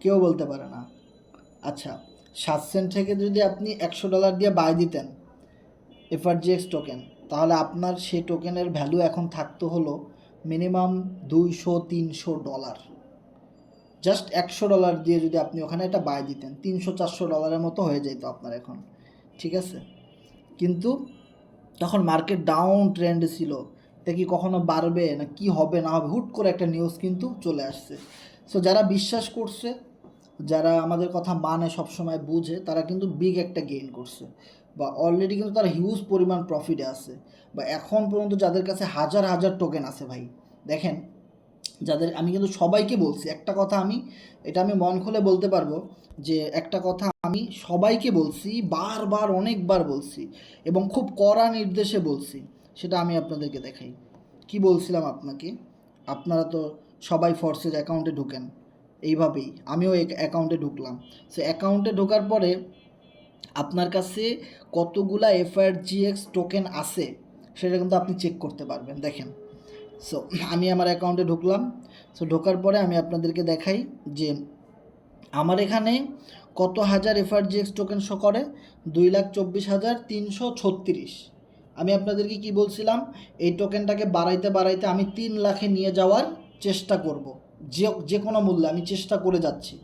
কেউ বলতে পারে না। আচ্ছা, 7 সেন্ট থেকে যদি আপনি $100 দিয়ে বাই দিতেন এফআরজিএক্স টোকেন, তাহলে আপনার সেই টোকেনের ভ্যালু এখন থাকতো হলো মিনিমাম $200-300। জাস্ট $100 দিয়ে যদি আপনি ওখানে এটা বাই দিতেন, $300-400 মতো হয়ে যেত আপনার এখন, ঠিক আছে? কিন্তু তখন মার্কেট ডাউন ট্রেন্ডে ছিল, এটা কি কখনো বাড়বে না কি হবে না হবে, হুট করে একটা নিউজ কিন্তু চলে আসছে। সো যারা বিশ্বাস করছে, যারা আমাদের কথা মানে সবসময় বুঝে, তারা কিন্তু বিগ একটা গেইন করছে, বা অলরেডি কিন্তু তারা হিউজ পরিমাণ প্রফিটে আছে, বা এখন পর্যন্ত যাদের কাছে হাজার হাজার টোকেন আছে ভাই, দেখেন যাদের, আমি কিন্তু সবাইকে বলছি একটা কথা, এটা আমি মন খুলে বলতে পারবো যে একটা কথা আমি সবাইকে বলছি, বারবার অনেকবার বলছি, এবং খুব কড়া নির্দেশে বলছি। সেটা আমি আপনাদেরকে দেখাই। কি বলছিলাম আপনাকে? আপনারা তো সবাই ফোর্সেজ অ্যাকাউন্টে ঢুকেন, এইভাবেই আমিও অ্যাকাউন্টে ঢুকলাম। সো অ্যাকাউন্টে ঢোকার পরে আপনার কাছে কতগুলা এফআরজিএক্স টোকেন আছে সেটা কিন্তু আপনি চেক করতে পারবেন। দেখেন, সো আমি আমার অ্যাকাউন্টে ঢুকলাম। সো ঢোকার পরে আমি আপনাদেরকে দেখাই যে আমার এখানে কত হাজার এফআরজিএক্স টোকেন শো করে, 2,24,336। আমি আপনাদেরকে কি বলছিলাম, এই টোকেনটাকে বাড়াইতে বাড়াইতে আমি 3 লাখে নিয়ে যাওয়ার চেষ্টা করব, যে কোনো মূল্যে আমি চেষ্টা করে যাচ্ছি।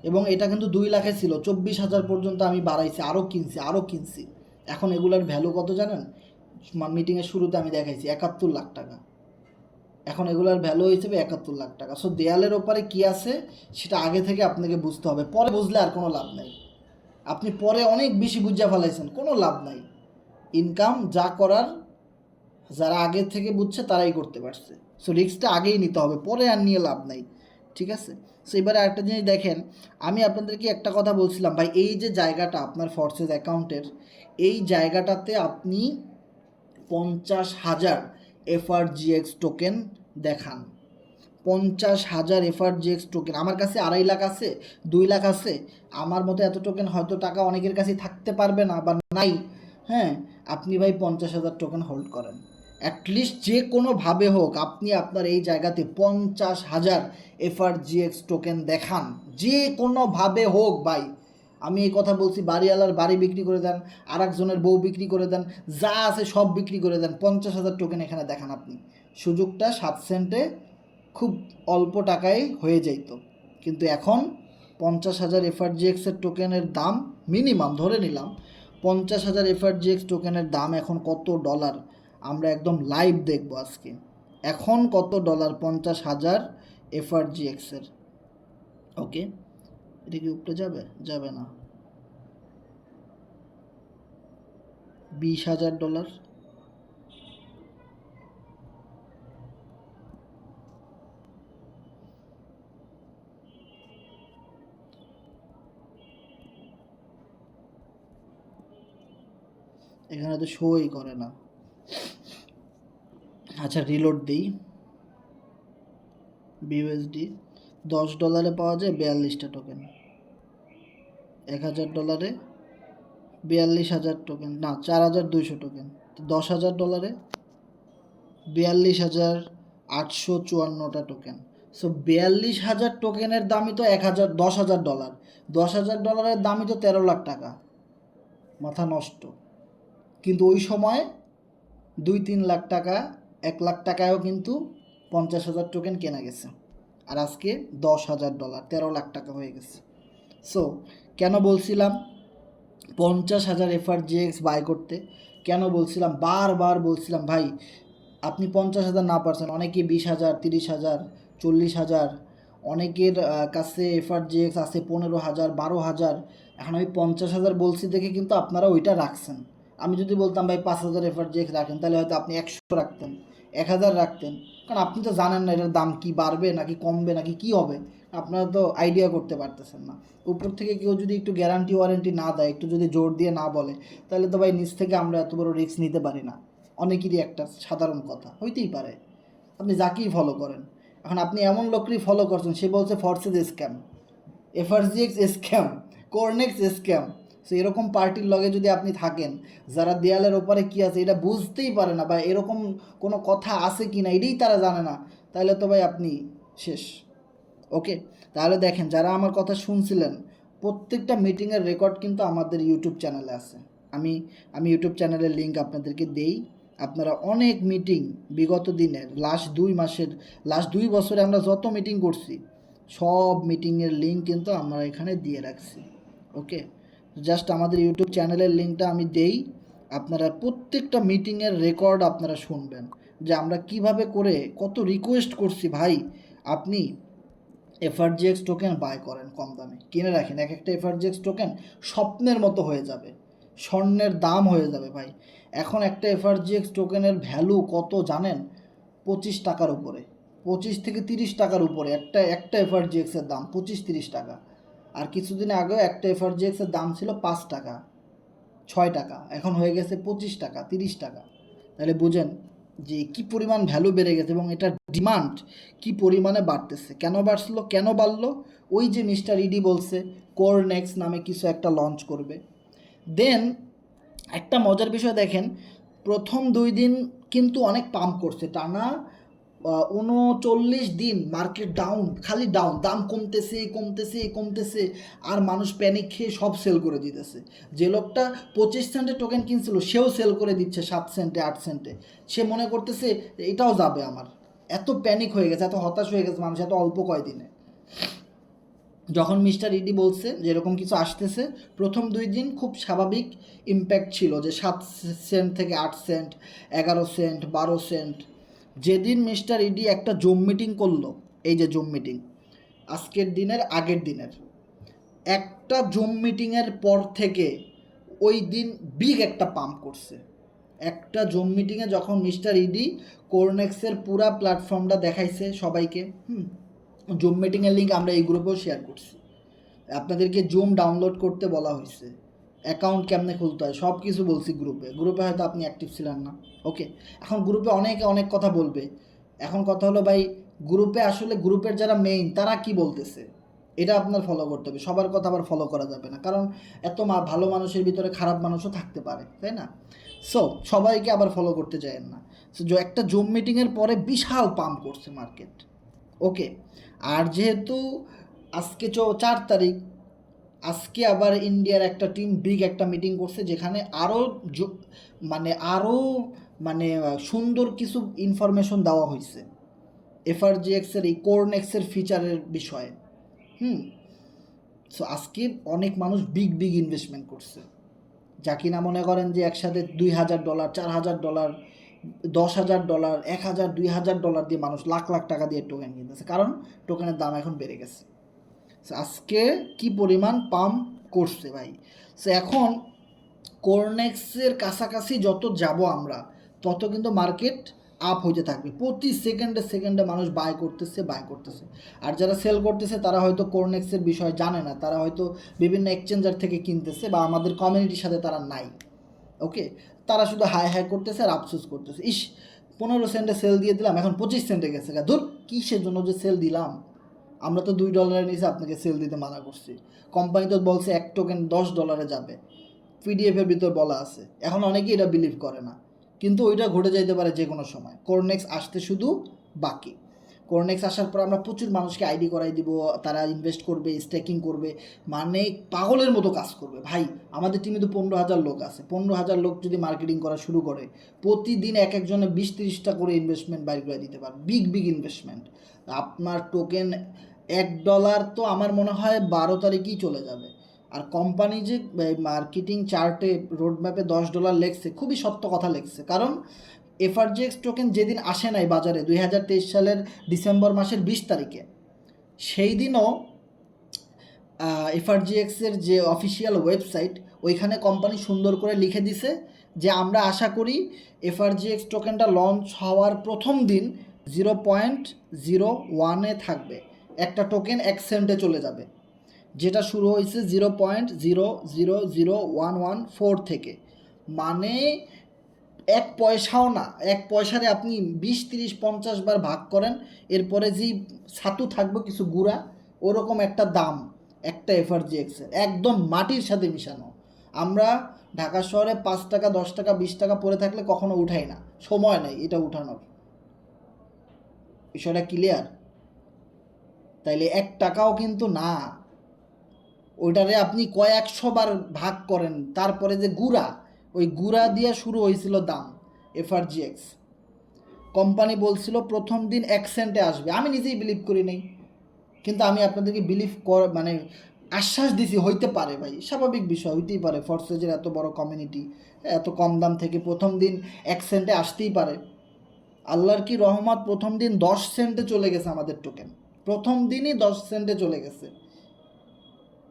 এবং এটা কিন্তু 2 লাখে ছিল, 24,000 পর্যন্ত আমি বাড়াইছি, আরও কিনছি। এখন এগুলার ভ্যালু কত জানেন? মিটিংয়ের শুরুতে আমি দেখাইছি 71 লাখ টাকা। এখন এগুলার ভ্যালু হিসেবে 71 লাখ টাকা। সো দেয়ালের ওপারে কী আছে সেটা আগে থেকে আপনাকে বুঝতে হবে, পরে বুঝলে আর কোনো লাভ নাই। আপনি পরে অনেক বেশি বুঝা ফেলাইছেন, কোনো লাভ নাই। ইনকাম যা করার, যারা আগে থেকে বুঝছে তারাই করতে পারছে। সো রিস্কটা আগেই নিতে হবে, পরে আর নিয়ে লাভ নাই, ঠিক আছে? সো এবারে আরেকটা জিনিস দেখেন, আমি আপনাদেরকে একটা কথা বলছিলাম ভাই, এই যে জায়গাটা আপনার ফোর্সেস অ্যাকাউন্টের, এই জায়গাটাতে আপনি 50,000 এফআরজিএক্স টোকেন দেখান। 50,000 এফআরজিএক্স টোকেন, আমার কাছে 2.5 লাখ আছে, 2 লাখ আছে, আমার মতো এত টোকেন হয়তো টাকা অনেকের কাছেই থাকতে পারবে না বা নাই। হ্যাঁ, আপনি ভাই 50,000 টোকেন হোল্ড করেন, অ্যাটলিস্ট যে কোনোভাবে হোক আপনি আপনার এই জায়গাতে 50,000 FRGX টোকেন দেখান, যে কোনোভাবে হোক ভাই। আমি এই কথা বলছি, বাড়িওয়ালার বাড়ি বিক্রি করে দেন, আর একজনের বউ বিক্রি করে দেন, যা আছে সব বিক্রি করে দেন, 50,000 টোকেন এখানে দেখান আপনি। সুযোগটা 7 সেন্টে খুব অল্প টাকায় হয়ে যেত, কিন্তু এখন 50,000 FRGXের টোকেনের দাম মিনিমাম ধরে নিলাম 50,000 FRGX টোকেনের দাম এখন কত ডলার আমরা একদম লাইভ দেখব আজকে। এখন কত ডলার 50,000 FRGXের? ওকে, এটা কি উপরে যাবে? যাবে না। $20,000। এখানে তো শোই করে না। আচ্ছা, রিলোড দিই। বিউএসডি $10 পাওয়া যায় 42টা টোকেন। $1,000 42,000 টোকেন, না 4,200 টোকেন। তো $10,000 42,854টা টোকেন। সো 42,000 টোকেনের দামই তো $10,000। $10,000 দামই তো 13 লাখ টাকা। মাথা নষ্ট। কিন্তু ওই সময় 2-3 লাখ টাকা, 1 লাখ টাকায়ও কিন্তু 50,000 টোকেন কেনা গেছে। আর আজকে $10,000, 13 লাখ টাকা হয়ে গেছে। সো কেন বলছিলাম 50,000 FRGX বাই করতে? কেন বলছিলাম? বারবার বলছিলাম ভাই, আপনি 50,000 না পারছেন, অনেকে 20,000, 30,000, 40,000, অনেকের কাছে FRGX আছে 15,000, 12,000। এখন আমি 50,000 বলছি দেখে কিন্তু আপনারা ওইটা রাখছেন। আমি যদি বলতাম ভাই 5,000 FRGX রাখেন, তাহলে হয়তো আপনি 100 রাখতেন, 1,000 রাখতেন, কারণ আপনি তো জানেন না এটার দাম কি বাড়বে নাকি কমবে নাকি কি হবে। আপনারা তো আইডিয়া করতে পারতেছেন না। উপর থেকে কেউ যদি একটু গ্যারান্টি ওয়ারেন্টি না দেয়, একটু যদি জোর দিয়ে না বলে, তাহলে তো ভাই নিচ থেকে আমরা এত বড় রিস্ক নিতে পারি না। অনেকেরই একটা সাধারণ কথা হইতেই পারে, আপনি যাকেই ফলো করেন। এখন আপনি এমন লোককেই ফলো করছেন, সে বলছে ফরসেস স্ক্যাম, FRGX স্ক্যাম, কোরনেক্স স্ক্যাম। সো এরকম পার্টির লগে যদি আপনি থাকেন, যারা দেয়ালের ওপারে কী আছে এটা বুঝতেই পারে না, বা এরকম কোনো কথা আছে কি না এটাই তারা জানে না, তাহলে তো ভাই আপনি শেষ। ওকে, তাহলে দেখেন, যারা আমার কথা শুনছিলেন, প্রত্যেকটা মিটিংয়ের রেকর্ড কিন্তু আমাদের ইউটিউব চ্যানেলে আছে। আমি ইউটিউব চ্যানেলের লিঙ্ক আপনাদেরকে দেই। আপনারা অনেক মিটিং বিগত দিনের লাস্ট 2 মাসের, লাস্ট 2 বছরে আমরা যত মিটিং করছি সব মিটিংয়ের লিঙ্ক কিন্তু আমরা এখানে দিয়ে রাখছি। ওকে, জাস্ট আমাদের ইউটিউব চ্যানেলের লিঙ্কটা আমি দেই, আপনারা প্রত্যেকটা মিটিংয়ের রেকর্ড আপনারা শুনবেন যে আমরা কিভাবে করে কত রিকোয়েস্ট করছি ভাই আপনি FRGX টোকেন বাই করেন, কম দামে কিনে রাখেন। এক একটা FRGX টোকেন স্বপ্নের মতো হয়ে যাবে, স্বর্ণের দাম হয়ে যাবে ভাই। এখন একটা FRGX টোকেনের ভ্যালু কত জানেন? 25 টাকার উপরে, 25 থেকে 30 টাকার উপরে একটা FRGXের দাম 25-30 টাকা। আর কিছুদিন আগেও একটা FRGXের দাম ছিল 5 টাকা, 6 টাকা, এখন হয়ে গেছে 25 টাকা, 30 টাকা। তাহলে বুঝেন যে কি পরিমাণ ভ্যালু বেড়ে গেছে এবং এটার ডিমান্ড কি পরিমাণে বাড়তেছে। কেন বাড়ছিল, কেন বাড়লো? ওই যে মিস্টার ইডি বলছে কোরনেক্স নামে কিছু একটা লঞ্চ করবে। দেন একটা মজার বিষয় দেখেন, প্রথম 2 দিন কিন্তু অনেক পাম্প করছে, টানা 39 দিন মার্কেট ডাউন, খালি ডাউন, দাম কমতেছে কমতেছে কমতেছে, আর মানুষ প্যানিক খেয়ে সব সেল করে দিতেছে। যে লোকটা 25 সেন্টে টোকেন কিনছিল সেও সেল করে দিচ্ছে 7 সেন্টে 8 সেন্টে। সে মনে করতেছে এটাও যাবে আমার। এত প্যানিক হয়ে গেছে, এত হতাশ হয়ে গেছে মানুষ এত অল্প কয়দিনে। যখন মিস্টার ইডি বলছে যে এরকম কিছু আসতেছে, প্রথম 2 দিন খুব স্বাভাবিক ইম্প্যাক্ট ছিল, যে 7 সেন্ট থেকে 8 সেন্ট, 11 সেন্ট, 12 সেন্ট। যেদিন মিস্টার ইডি একটা জুম মিটিং করলো, এই যে জুম মিটিং, আজকের দিনের আগের দিনের একটা জুম মিটিংয়ের পর থেকে ওই দিন বিগ একটা পাম্প করছে। একটা জুম মিটিংয়ে যখন মিস্টার ইডি কোরনেক্সের পুরা প্ল্যাটফর্মটা দেখাইছে সবাইকে, জুম মিটিংয়ের লিঙ্ক আমরা এই গ্রুপেও শেয়ার করছি, আপনাদেরকে জুম ডাউনলোড করতে বলা হয়েছে, অ্যাকাউন্ট কেমনে খুলতে হয় সব কিছু বলছি গ্রুপে হয়তো আপনি অ্যাক্টিভ ছিলেন না। ওকে, এখন গ্রুপে অনেকে অনেক কথা বলবে। এখন কথা হলো ভাই, গ্রুপে আসলে গ্রুপের যারা মেইন তারা কি বলতেছে এটা আপনার ফলো করতে হবে। সবার কথা আবার ফলো করা যাবে না, কারণ এত ভালো মানুষের ভিতরে খারাপ মানুষও থাকতে পারে, তাই না? সো সবাইকে আবার ফলো করতে চাইেন না। সো একটা জুম মিটিংয়ের পরে বিশাল পাম্প করছে মার্কেট। ওকে, আর যেহেতু আজকে 4 তারিখ, আজকে আবার ইন্ডিয়ার একটা টিম বিগ একটা মিটিং করছে, যেখানে আরও সুন্দর কিছু ইনফরমেশন দেওয়া হয়েছে এফআরজিএক্সের এই কোরনেক্সের ফিচারের বিষয়ে। সো আজকে অনেক মানুষ বিগ বিগ ইনভেস্টমেন্ট করছে, যা কিনা মনে করেন যে একসাথে $2,000, $4,000, $10,000, 1,000, $2,000 দিয়ে মানুষ লাখ লাখ টাকা দিয়ে টোকেন কিনতেছে, কারণ টোকেনের দাম এখন বেড়ে গেছে। সো আজকে কি পরিমাণ পাম্প করছে ভাই। সো এখন কোরনেক্সের কাছাকাছি যত যাব আমরা, তত কিন্তু মার্কেট আপ হইতে থাকবে। প্রতি সেকেন্ডে মানুষ বাই করতেছে। আর যারা সেল করতেছে তারা হয়তো কোরনেক্সের বিষয় জানে না, তারা হয়তো বিভিন্ন এক্সচেঞ্জার থেকে কিনতেছে, বা আমাদের কমিউনিটির সাথে তারা নাই। ওকে, তারা শুধু হাই করতেছে আর আফসোস করতেছে, 15 সেন্টে সেল দিয়ে দিলাম, এখন 25 সেন্টে গেছে, ধুর কিসের জন্য যে সেল দিলাম, আমরা তো $2 নিচে আপনাকে সেল দিতে মানা করছি। কোম্পানি তো বলছে এক টোকেন $10 যাবে, পিডিএফের ভিতর বলা আছে। এখন অনেকেই এটা বিলিভ করে না, কিন্তু ওইটা ঘটে যাইতে পারে যে কোনো সময়। কোরনেক্স আসতে শুধু বাকি। কোরনেক্স আসার পর আমরা প্রচুর মানুষকে আইডি করাই দিব, তারা ইনভেস্ট করবে, স্টেকিং করবে, মানে পাগলের মতো কাজ করবে ভাই। আমাদের টিমে তো 15,000 লোক আছে। 15,000 লোক যদি মার্কেটিং করা শুরু করে, প্রতিদিন এক একজনে 20-30টা করে ইনভেস্টমেন্ট বাইর করে দিতে পারে, বিগ ইনভেস্টমেন্ট। আপনার টোকেন $1 তো আমার মনে হয় 12 তারিখেই চলে যাবে। আর কোম্পানি যে মার্কেটিং চার্টে রোডম্যাপে $10 লেখছে, খুবই সত্য কথা লেখছে। কারণ এফআরজিএক্স টোকেন যেদিন আসে নাই বাজারে 2023 সালের ডিসেম্বর মাসের 20 তারিখে, সেই দিনও এফআরজিএক্সের যে অফিসিয়াল ওয়েবসাইট, ওইখানে কোম্পানি সুন্দর করে লিখে দিছে যে আমরা আশা করি এফআরজিএক্স টোকেনটা লঞ্চ হওয়ার প্রথম দিন 0.01-এ থাকবে, একটা টোকেন 1 সেন্টে চলে যাবে, যেটা শুরু হয়েছে 0.000114 থেকে। মানে 1 পয়সাও না, 1 পয়সারে আপনি 20-30-50 বার ভাগ করেন, এরপরে যেই ছাতু থাকবে কিছু গুঁড়া, ওরকম একটা দাম একটা এফআরজিএক্সের, একদম মাটির সাথে মিশানো। আমরা ঢাকা শহরে 5 টাকা, 10 টাকা, 20 টাকা পড়ে থাকলে কখনো উঠাই না, সময় নেই এটা উঠানোর। বিষয়টা ক্লিয়ার? তাইলে 1 টাকাও কিন্তু না, ওইটারে আপনি কয়েকশো বার ভাগ করেন, তারপরে যে গুঁড়া, ওই গুঁড়া দিয়ে শুরু হয়েছিল দাম এফআরজিএক্স। কোম্পানি বলছিল প্রথম দিন 1 সেন্টে আসবে, আমি নিজেই বিলিভ করি নাই, কিন্তু আমি আপনাদেরকে আশ্বাস দিছি হইতে পারে ভাই, স্বাভাবিক বিষয়, হইতেই পারে। ফরসেজের এত বড় কমিউনিটি, এত কম দাম থেকে প্রথম দিন 1 সেন্টে আসতেই পারে। আল্লাহর কি রহমত, প্রথম দিন 10 সেন্টে চলে গেছে আমাদের টোকেন, প্রথম দিনই 10 সেন্টে চলে গেছে।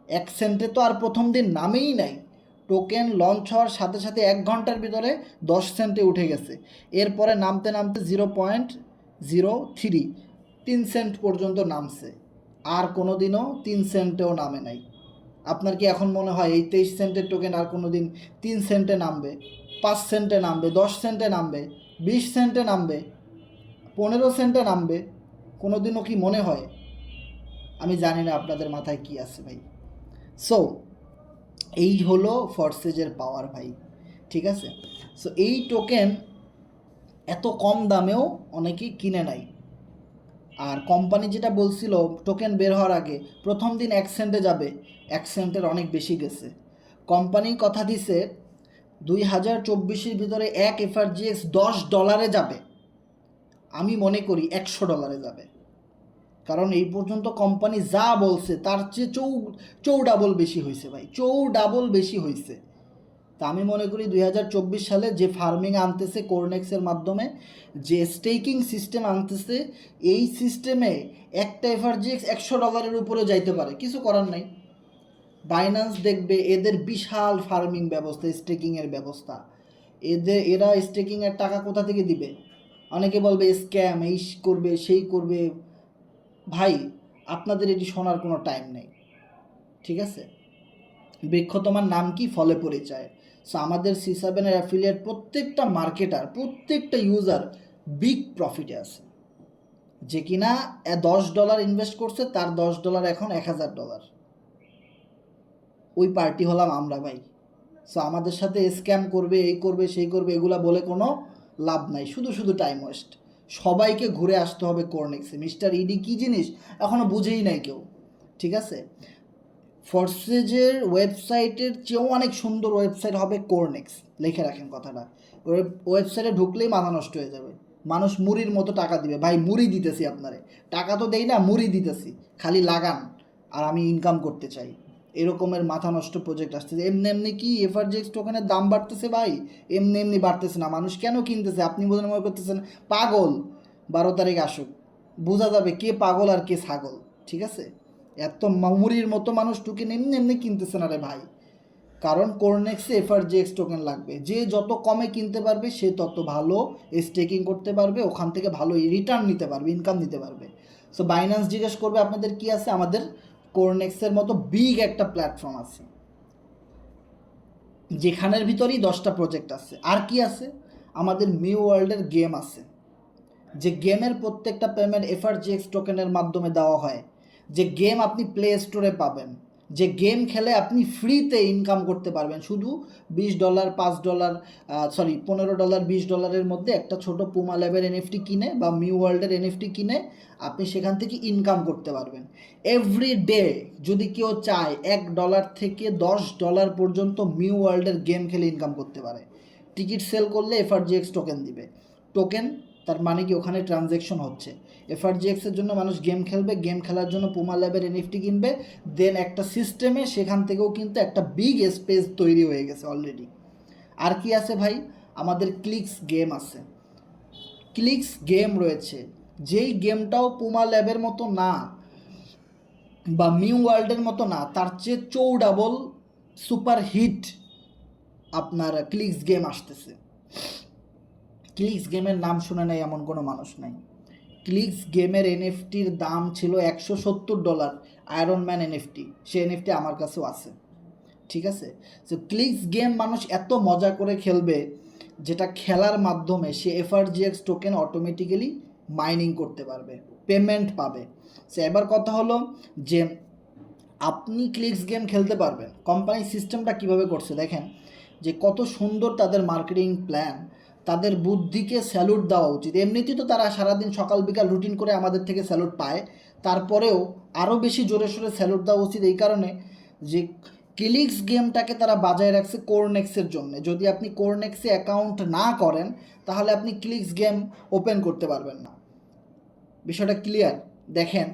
1 সেন্টে তো আর প্রথম দিন নামেই নাই, টোকেন লঞ্চ হওয়ার সাথে সাথে 1 ঘন্টার ভিতরে 10 সেন্টে উঠে গেছে। এরপরে নামতে 0.03 3 সেন্ট পর্যন্ত নামছে, আর কোনো দিনও 3 সেন্টেও নামে নাই। আপনার কি এখন মনে হয় এই 23 সেন্টের টোকেন আর কোনো দিন 3 সেন্টে নামবে, 5 সেন্টে নামবে, 10 সেন্টে নামবে, 20 সেন্টে নামবে, 15 সেন্টে নামবে? কোনো দিনও কি মনে হয়? আমি জানি না আপনাদের মাথায় কি আছে ভাই। সো এই হলো ফরসেজের পাওয়ার ভাই, ঠিক আছে? সো এই টোকেন এত কম দামেও অনেকেই কিনে নাই। আর কোম্পানি যেটা বলছিল টোকেন বের হওয়ার আগে প্রথম দিন 1 সেন্টে যাবে, 1 সেন্টের অনেক বেশি গেছে। কোম্পানি কথা দিছে 2024-এর ভিতরে এক এফআরজিএক্স $10 যাবে, আমি মনে করি $100 যাবে। কারণ এই পর্যন্ত কোম্পানি যা বলছে তার চেয়ে চৌডাবল বেশি হয়েছে ভাই, চৌডাবল বেশি হয়েছে। তা আমি মনে করি 2024 সালে যে ফার্মিং আনতেছে কোরনেক্সের মাধ্যমে, যে স্টেকিং সিস্টেম আনতেছে, এই সিস্টেমে একটা এফআরজিএক্স $100 উপরে যাইতে পারে, কিছু করার নাই। বাইন্যান্স দেখবে এদের বিশাল ফার্মিং ব্যবস্থা, স্টেকিংয়ের ব্যবস্থা, এরা স্টেকিংয়ের টাকা কোথা থেকে দিবে? অনেকে বলবে স্ক্যাম, এই করবে সেই করবে। ভাই আপনাদের এটি শোনার কোনো টাইম নেই, ঠিক আছে? বৃক্ষ তোমার নাম কি, ফলে পরিচয়। সো আমাদের C7 এর অ্যাফিলিয়েট প্রত্যেকটা মার্কেটার, প্রত্যেকটা ইউজার বিগ প্রফিটে আছে। যে কিনা $10 ইনভেস্ট করছে, তার $10 এখন $1,000। ওই পার্টি হলাম আমরা ভাই। সো আমাদের সাথে স্ক্যাম করবে, এই করবে, সেই করবে, এগুলা বলে কোনো লাভ নাই, শুধু শুধু টাইম ওয়েস্ট। সবাইকে ঘুরে আসতে হবে কোরনেক্সে। মিস্টার ইডি কী জিনিস এখনও বুঝেই নাই কেউ, ঠিক আছে? ফোর্সেজের ওয়েবসাইটের চেয়েও অনেক সুন্দর ওয়েবসাইট হবে কোরনেক্স, লিখে রাখেন কথাটা। ওয়েবসাইটে ঢুকলেই মাথা নষ্ট হয়ে যাবে, মানুষ মুড়ির মতো টাকা দিবে। ভাই মুড়ি দিতেছি আপনারে, টাকা তো দেই না, মুড়ি দিতেছি, খালি লাগান আর আমি ইনকাম করতে চাই। এরকমের মাথা নষ্ট প্রজেক্ট আসতেছে। এমনি এমনি কি এফআরজিএক্স টোকেনের দাম বাড়তেছে ভাই? এমনি এমনি বাড়তেছে না। মানুষ কেন কিনতেছে? আপনি বোধহয় মনে করতেছেন পাগল। 12 তারিখ আসুক, বোঝা যাবে কে পাগল আর কে ছাগল, ঠিক আছে? এত মুড়ির মতো মানুষ টোকেন এমনি এমনি কিনতেছে না রে ভাই, কারণ কোরনেক্সে এফআরজিএক্স টোকেন লাগবে। যে যত কমে কিনতে পারবে সে তত ভালো স্টেকিং করতে পারবে, ওখান থেকে ভালো রিটার্ন নিতে পারবে, ইনকাম নিতে পারবে। সো বাইন্যান্স জিজ্ঞেস করবে আপনাদের কি আছে, আমাদের কোরনেক্সের মতো বিগ একটা প্ল্যাটফর্ম আছে, যেখানের ভিতরেই 10টা প্রজেক্ট আছে। আর কি আছে? আমাদের মিউ ওয়ার্ল্ডের গেম আছে, যে গেমের প্রত্যেকটা পেমেন্ট এফআরজিএক্স টোকেনের মাধ্যমে দেওয়া হয়, যে গেম আপনি প্লে স্টোরে পাবেন, যে গেম খেলে আপনি ফ্রিতে ইনকাম করতে পারবেন। শুধু $20, $5, $15, $20 মধ্যে একটা ছোট পুমা ল্যাবের এনএফটি কিনে বা মিউ ওয়ার্ল্ডের এনএফটি কিনে আপনি সেখান থেকে ইনকাম করতে পারবেন। এভরি ডে যদি কেউ চায় $1 থেকে $10 পর্যন্ত মিউ ওয়ার্ল্ডের গেম খেলে ইনকাম করতে পারে। টিকিট সেল করলে এফআরজিএক্স টোকেন দিবে। টোকেন তার মানে কি ওখানে ট্রানজ্যাকশন হচ্ছে। এফআরজিএক্সের জন্য মানুষ গেম খেলবে, গেম খেলার জন্য পুমা ল্যাবের এনএফটি কিনবে, দেন একটা সিস্টেমে সেখান থেকেও কিন্তু একটা বিগ স্পেস তৈরি হয়ে গেছে অলরেডি। আর কি আছে ভাই? আমাদের ক্লিক্স গেম আছে, ক্লিক্স গেম রয়েছে, যেই গেমটাও পুমা ল্যাবের মতো না বা মিউ ওয়ার্ল্ডের মতো না, তার চেয়ে 4 সুপার হিট আপনার ক্লিক্স গেম আসতেছে। ক্লিক্স গেমের নাম শুনে নেই এমন কোনো মানুষ নাই। ক্লিক্স গেমের এনএফটির দাম ছিল $170, আয়রন ম্যান এনএফটি। সে এনএফটি আমার কাছেও আছে, ঠিক আছে? সো ক্লিক্স গেম মানুষ এত মজা করে খেলবে, যেটা খেলার মাধ্যমে সে এফআরজিএক্স টোকেন অটোমেটিক্যালি মাইনিং করতে পারবে, পেমেন্ট পাবে। সো এবার কথা হলো যে আপনি ক্লিক্স গেম খেলতে পারবেন। কোম্পানি সিস্টেমটা কিভাবে করছে দেখেন, যে কত সুন্দর তাদের মার্কেটিং প্ল্যান। তাদের বুদ্ধিকে স্যালুট দেওয়া উচিত। এমনিতেই তো তারা সারাদিন সকাল বিকাল রুটিন করে আমাদের থেকে স্যালুট পায়, তারপরেও আরও বেশি জোরে সোরে স্যালুট দেওয়া উচিত এই কারণে যে ক্লিক্স গেমটাকে তারা বাজায় রাখছে কোরনেক্সের জন্য। যদি আপনি কোরনেক্সে অ্যাকাউন্ট না করেন তাহলে আপনি ক্লিক্স গেম ওপেন করতে পারবেন না। বিষয়টা ক্লিয়ার? দেখেন,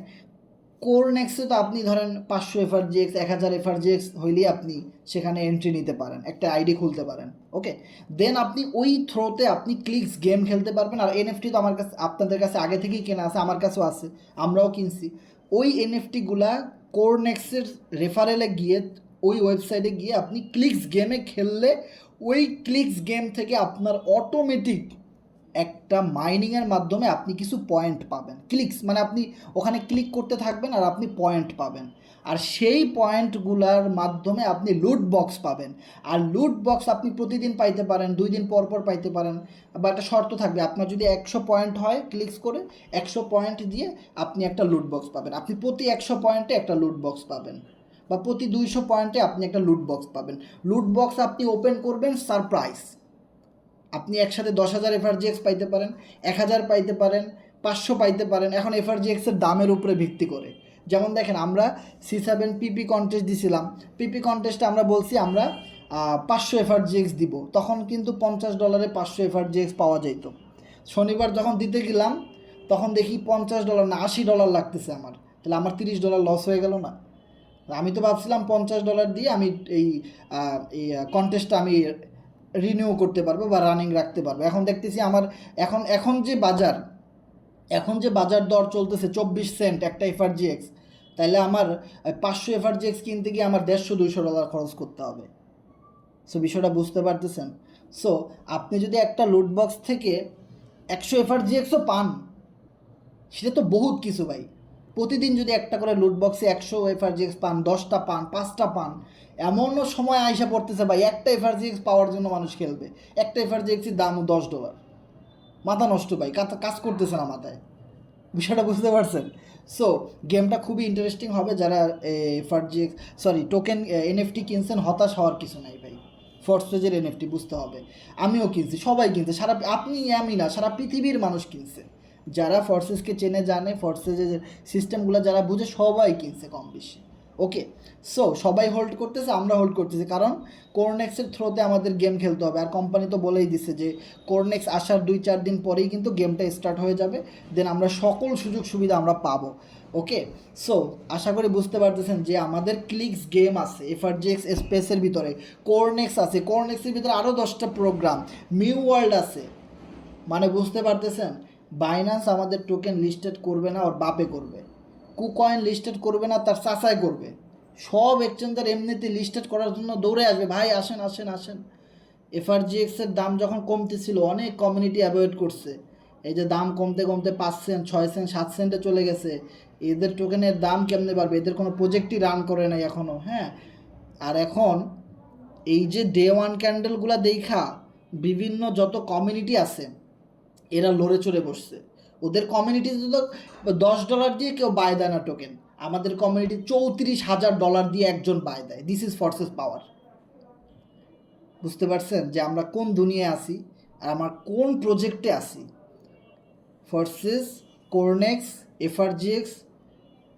কোরনেক্সে তো আপনি ধরেন 500 এফআরজিএক্স, 1000 এফআরজিএক্স হইলেই আপনি সেখানে এন্ট্রি নিতে পারেন, একটা আইডি খুলতে পারেন, ওকে। দেন আপনি ওই থ্রোতে আপনি ক্লিক্স গেম খেলতে পারবেন। আর এনএফটি তো আমার কাছে, আপনাদের কাছে আগে থেকেই কেনা আছে, আমার কাছেও আছে, আমরাও কিনছি। ওই এনএফটিগুলা কোরনেক্সের রেফারেলে গিয়ে, ওই ওয়েবসাইটে গিয়ে আপনি ক্লিক্স গেমে খেললে ওই ক্লিক্স গেম থেকে আপনার অটোমেটিক একটা মাইনিংয়ের মাধ্যমে আপনি কিছু পয়েন্ট পাবেন। ক্লিক্স মানে আপনি ওখানে ক্লিক করতে থাকবেন আর আপনি পয়েন্ট পাবেন, আর সেই পয়েন্টগুলোর মাধ্যমে আপনি লুট বক্স পাবেন। আর লুট বক্স আপনি প্রতিদিন পাইতে পারেন, 2 দিন পর পর পাইতে পারেন, বা একটা শর্ত থাকবে, আপনার যদি 100 পয়েন্ট হয় ক্লিক্স করে, 100 পয়েন্ট দিয়ে আপনি একটা লুট বক্স পাবেন। আপনি প্রতি 100 পয়েন্টে একটা লুট বক্স পাবেন, বা প্রতি 200 পয়েন্টে আপনি একটা লুট বক্স পাবেন। লুট বক্স আপনি ওপেন করবেন, সারপ্রাইজ, আপনি একসাথে 10,000 এফআরজিএক্স পাইতে পারেন, 1000 পাইতে পারেন, 500 পাইতে পারেন। এখন এফআরজিএক্সের দামের উপরে ভিত্তি করে, যেমন দেখেন আমরা C7 পিপি কন্টেস্ট দিছিলাম, পিপি কন্টেস্টে আমরা বলছি আমরা 500 এফআরজিএক্স দিব, তখন কিন্তু $50 500 এফআরজিএক্স পাওয়া যেত। শনিবার যখন দিতে গেলাম তখন দেখি $50 না $80 লাগতেছে আমার, তাহলে আমার $30 লস হয়ে গেল না? আমি তো ভাবছিলাম $50 দিয়ে আমি এই কন্টেস্টটা আমি রিনিউ করতে পারবো বা রানিং রাখতে পারবো। এখন দেখতেছি আমার এখন যে বাজার দর চলতেছে 24 সেন্ট একটা এফআরজিএক্স, তাহলে আমার 500 এফআরজিএক্স কিনতে গিয়ে আমার $150-200 খরচ করতে হবে। সো বিষয়টা বুঝতে পারতেছেন? সো আপনি যদি একটা লুট বক্স থেকে 100 এফআরজিএক্সও পান, সেটা তো বহুত কিছু ভাই। প্রতিদিন যদি একটা করে লুট বক্সে 100 এফআরজিএক্স পান, 10টা পান, 5টা পান, এমনও সময় আইসা পড়তেছে ভাই একটা এফআরজিএক্স পাওয়ার জন্য মানুষ খেলবে। একটা এফআরজিএক্সের দামও $10। মাথা নষ্ট ভাই, কাজ করতেছে না মাথায়। বিষয়টা বুঝতে পারছেন? সো গেমটা খুবই ইন্টারেস্টিং হবে। যারা এফআরজিএক্স টোকেন এনএফটি কিনছেন, হতাশ হওয়ার কিছু নাই ভাই। ফরসেজের এনএফটি, বুঝতে হবে। আমিও কিনছি, সবাই কিনছে, আপনি আমি না, সারা পৃথিবীর মানুষ কিনছে। যারা ফরসেসকে চেনে জানে, ফরসেজের সিস্টেমগুলো যারা বুঝে, সবাই কিনছে কম বেশি। ওকে, সো সবাই হোল্ড করতেছে, আমরা হোল্ড করতেছি, কারণ কোরনেক্সের থ্রোতে আমাদের গেম খেলতে হবে। আর কোম্পানি তো বলেই দিছে যে কোরনেক্স আসার 2-4 দিন পরেই কিন্তু গেমটা স্টার্ট হয়ে যাবে, দেন আমরা সকল সুযোগ সুবিধা আমরা পাবো। ওকে, সো আশা করি বুঝতে পারতেছেন যে আমাদের ক্লিক্স গেম আছে, এফআরজিএক্স স্পেসের ভিতরে কোরনেক্স আছে, কোরনেক্সের ভিতরে আরও 10টা প্রোগ্রাম, মিউ ওয়ার্ল্ড আছে। মানে বুঝতে পারতেছেন, বাইন্যান্স আমাদের টোকেন লিস্টেড করবে না, ওর বাপে করবে। কুকয়েন লিস্টেড করবে না, তার চাচাই করবে। সব এক্সচেঞ্জার এমনিতে লিস্টেড করার জন্য দৌড়ে আসবে, ভাই আসেন আসেন আসেন। এফআরজিএক্সের দাম যখন কমতেছিল, অনেক কমিউনিটি অ্যাভয়েড করছে। এই যে দাম কমতে কমতে 5 সেন্ট, 6 সেন্ট, 7 সেন্টে চলে গেছে, এদের টোকেনের দাম কেমনে বাড়বে? এদের কোনো প্রজেক্টই রান করে নাই এখনও। হ্যাঁ, আর এখন এই যে ডে ওয়ান ক্যান্ডেলগুলো দেখা বিভিন্ন যত কমিউনিটি আছে, এরা লড়ে চড়ে বসছে। ওদের কমিউনিটিতে তো $10 দিয়ে কেউ বায় দেয় না টোকেন, আমাদের কমিউনিটি $34,000 দিয়ে একজন বায় দেয়। দিস ইজ ফরসেস পাওয়ার। বুঝতে পারছেন যে আমরা কোন দুনিয়ায় আছি আর আমরা কোন প্রজেক্টে আছি। ফরসেস, কোরনেক্স, এফআরজিএক্স,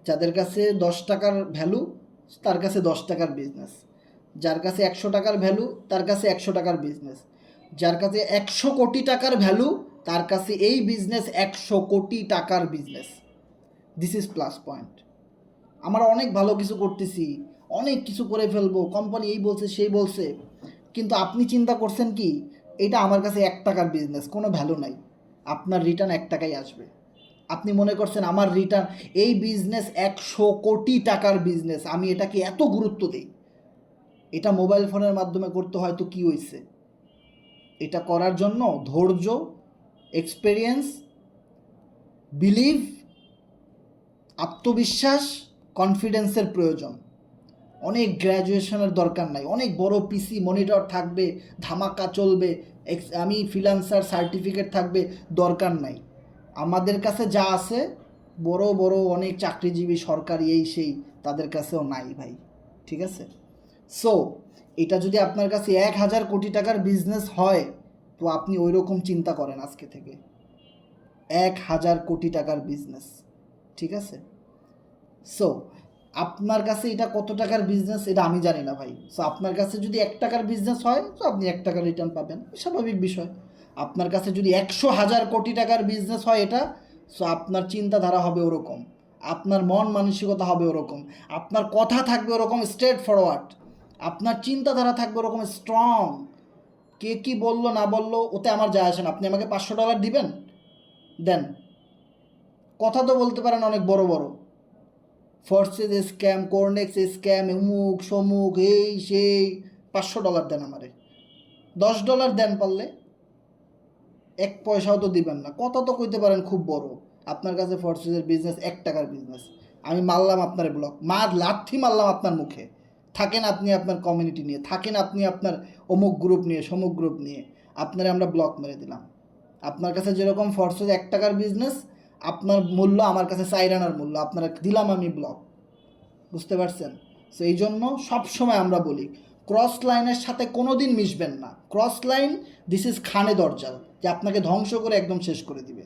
যাদের কাছে 10 টাকার ভ্যালু, তার কাছে 10 টাকার বিজনেস। যার কাছে 100 টাকার ভ্যালু, তার কাছে 100 টাকার বিজনেস। যার কাছে 100 কোটি টাকার ভ্যালু, তার কাছে এই বিজনেস 100 কোটি টাকার business. This is plus point. আমরা অনেক ভালো কিছু করতেছি, অনেক কিছু করে ফেলবো, কোম্পানি এই বলছে সেই বলছে, কিন্তু আপনি চিন্তা করছেন কি এটা আমার কাছে 1 টাকার বিজনেস, কোনো ভ্যালু নাই, আপনার রিটার্ন 1 টাকাই আসবে। আপনি মনে করছেন আমার রিটার্ন, এই বিজনেস 100 কোটি টাকার বিজনেস, আমি এটাকে এত গুরুত্ব দিই। এটা মোবাইল ফোনের মাধ্যমে করতে হয়তো কি হয়েছে, এটা করার জন্য ধৈর্য, এক্সপেরিয়েন্স, বিলিভ, আত্মবিশ্বাস, কনফিডেন্সের প্রয়োজন। অনেক গ্র্যাজুয়েশনের দরকার নাই, অনেক বড় পিসি মনিটর থাকবে, ধামাকা চলবে, আমি ফ্রিল্যান্সার সার্টিফিকেট থাকবে, দরকার নাই। আমাদের কাছে যা আছে, বড় বড় অনেক চাকরিজীবী সরকারি এই সেই, তাদের কাছেও নাই ভাই। ঠিক আছে, সো এটা যদি আপনার কাছে 1000 কোটি টাকার বিজনেস হয়, তো আপনি ওই রকম চিন্তা করেন আজকে থেকে। 1000 কোটি টাকার বিজনেস, ঠিক আছে। সো আপনার কাছে এটা কত টাকার বিজনেস এটা আমি জানি না ভাই। সো আপনার কাছে যদি 1 টাকার বিজনেস হয়, তো আপনি 1 টাকার রিটার্ন পাবেন, স্বাভাবিক বিষয়। আপনার কাছে যদি 100,000 কোটি টাকার বিজনেস হয় এটা, সো আপনার চিন্তাধারা হবে ওরকম, আপনার মন মানসিকতা হবে ওরকম, আপনার কথা থাকবে ওরকম স্ট্রেট ফরওয়ার্ড, আপনার চিন্তাধারা থাকবে ওরকম স্ট্রং। কে কী বললো না বললো ওতে আমার যায় আসে না। আপনি আমাকে $500 দিবেন, দেন। কথা তো বলতে পারেন অনেক বড় বড়, ফরসেস স্ক্যাম, কোরনেক্স স্ক্যাম, অমুক সমুক এই সেই, $500 দেন আমারে, $10 দেন পারলে, 1 পয়সাও তো দিবেন না। কথা তো কইতে পারেন খুব বড়, আপনার কাছে ফরসেসের বিজনেস 1 টাকার বিজনেস, আমি মারলাম আপনার ব্লক, লাথি মারলাম আপনার মুখে। থাকেন আপনি আপনার কমিউনিটি নিয়ে, থাকেন আপনি আপনার অমুক গ্রুপ নিয়ে, সমুক গ্রুপ নিয়ে, আপনারে আমরা ব্লক মেরে দিলাম। আপনার কাছে যেরকম ফরসেস 1 টাকার বিজনেস, আপনার মূল্য আমার কাছে 4 আনার মূল্য, আপনারা দিলাম আমি ব্লক। বুঝতে পারছেন? সো এই জন্য সবসময় আমরা বলি, ক্রস লাইনের সাথে কোনো দিন মিশবেন না। ক্রস লাইন, দিস ইজ খানে দরজাল, যে আপনাকে ধ্বংস করে একদম শেষ করে দিবে।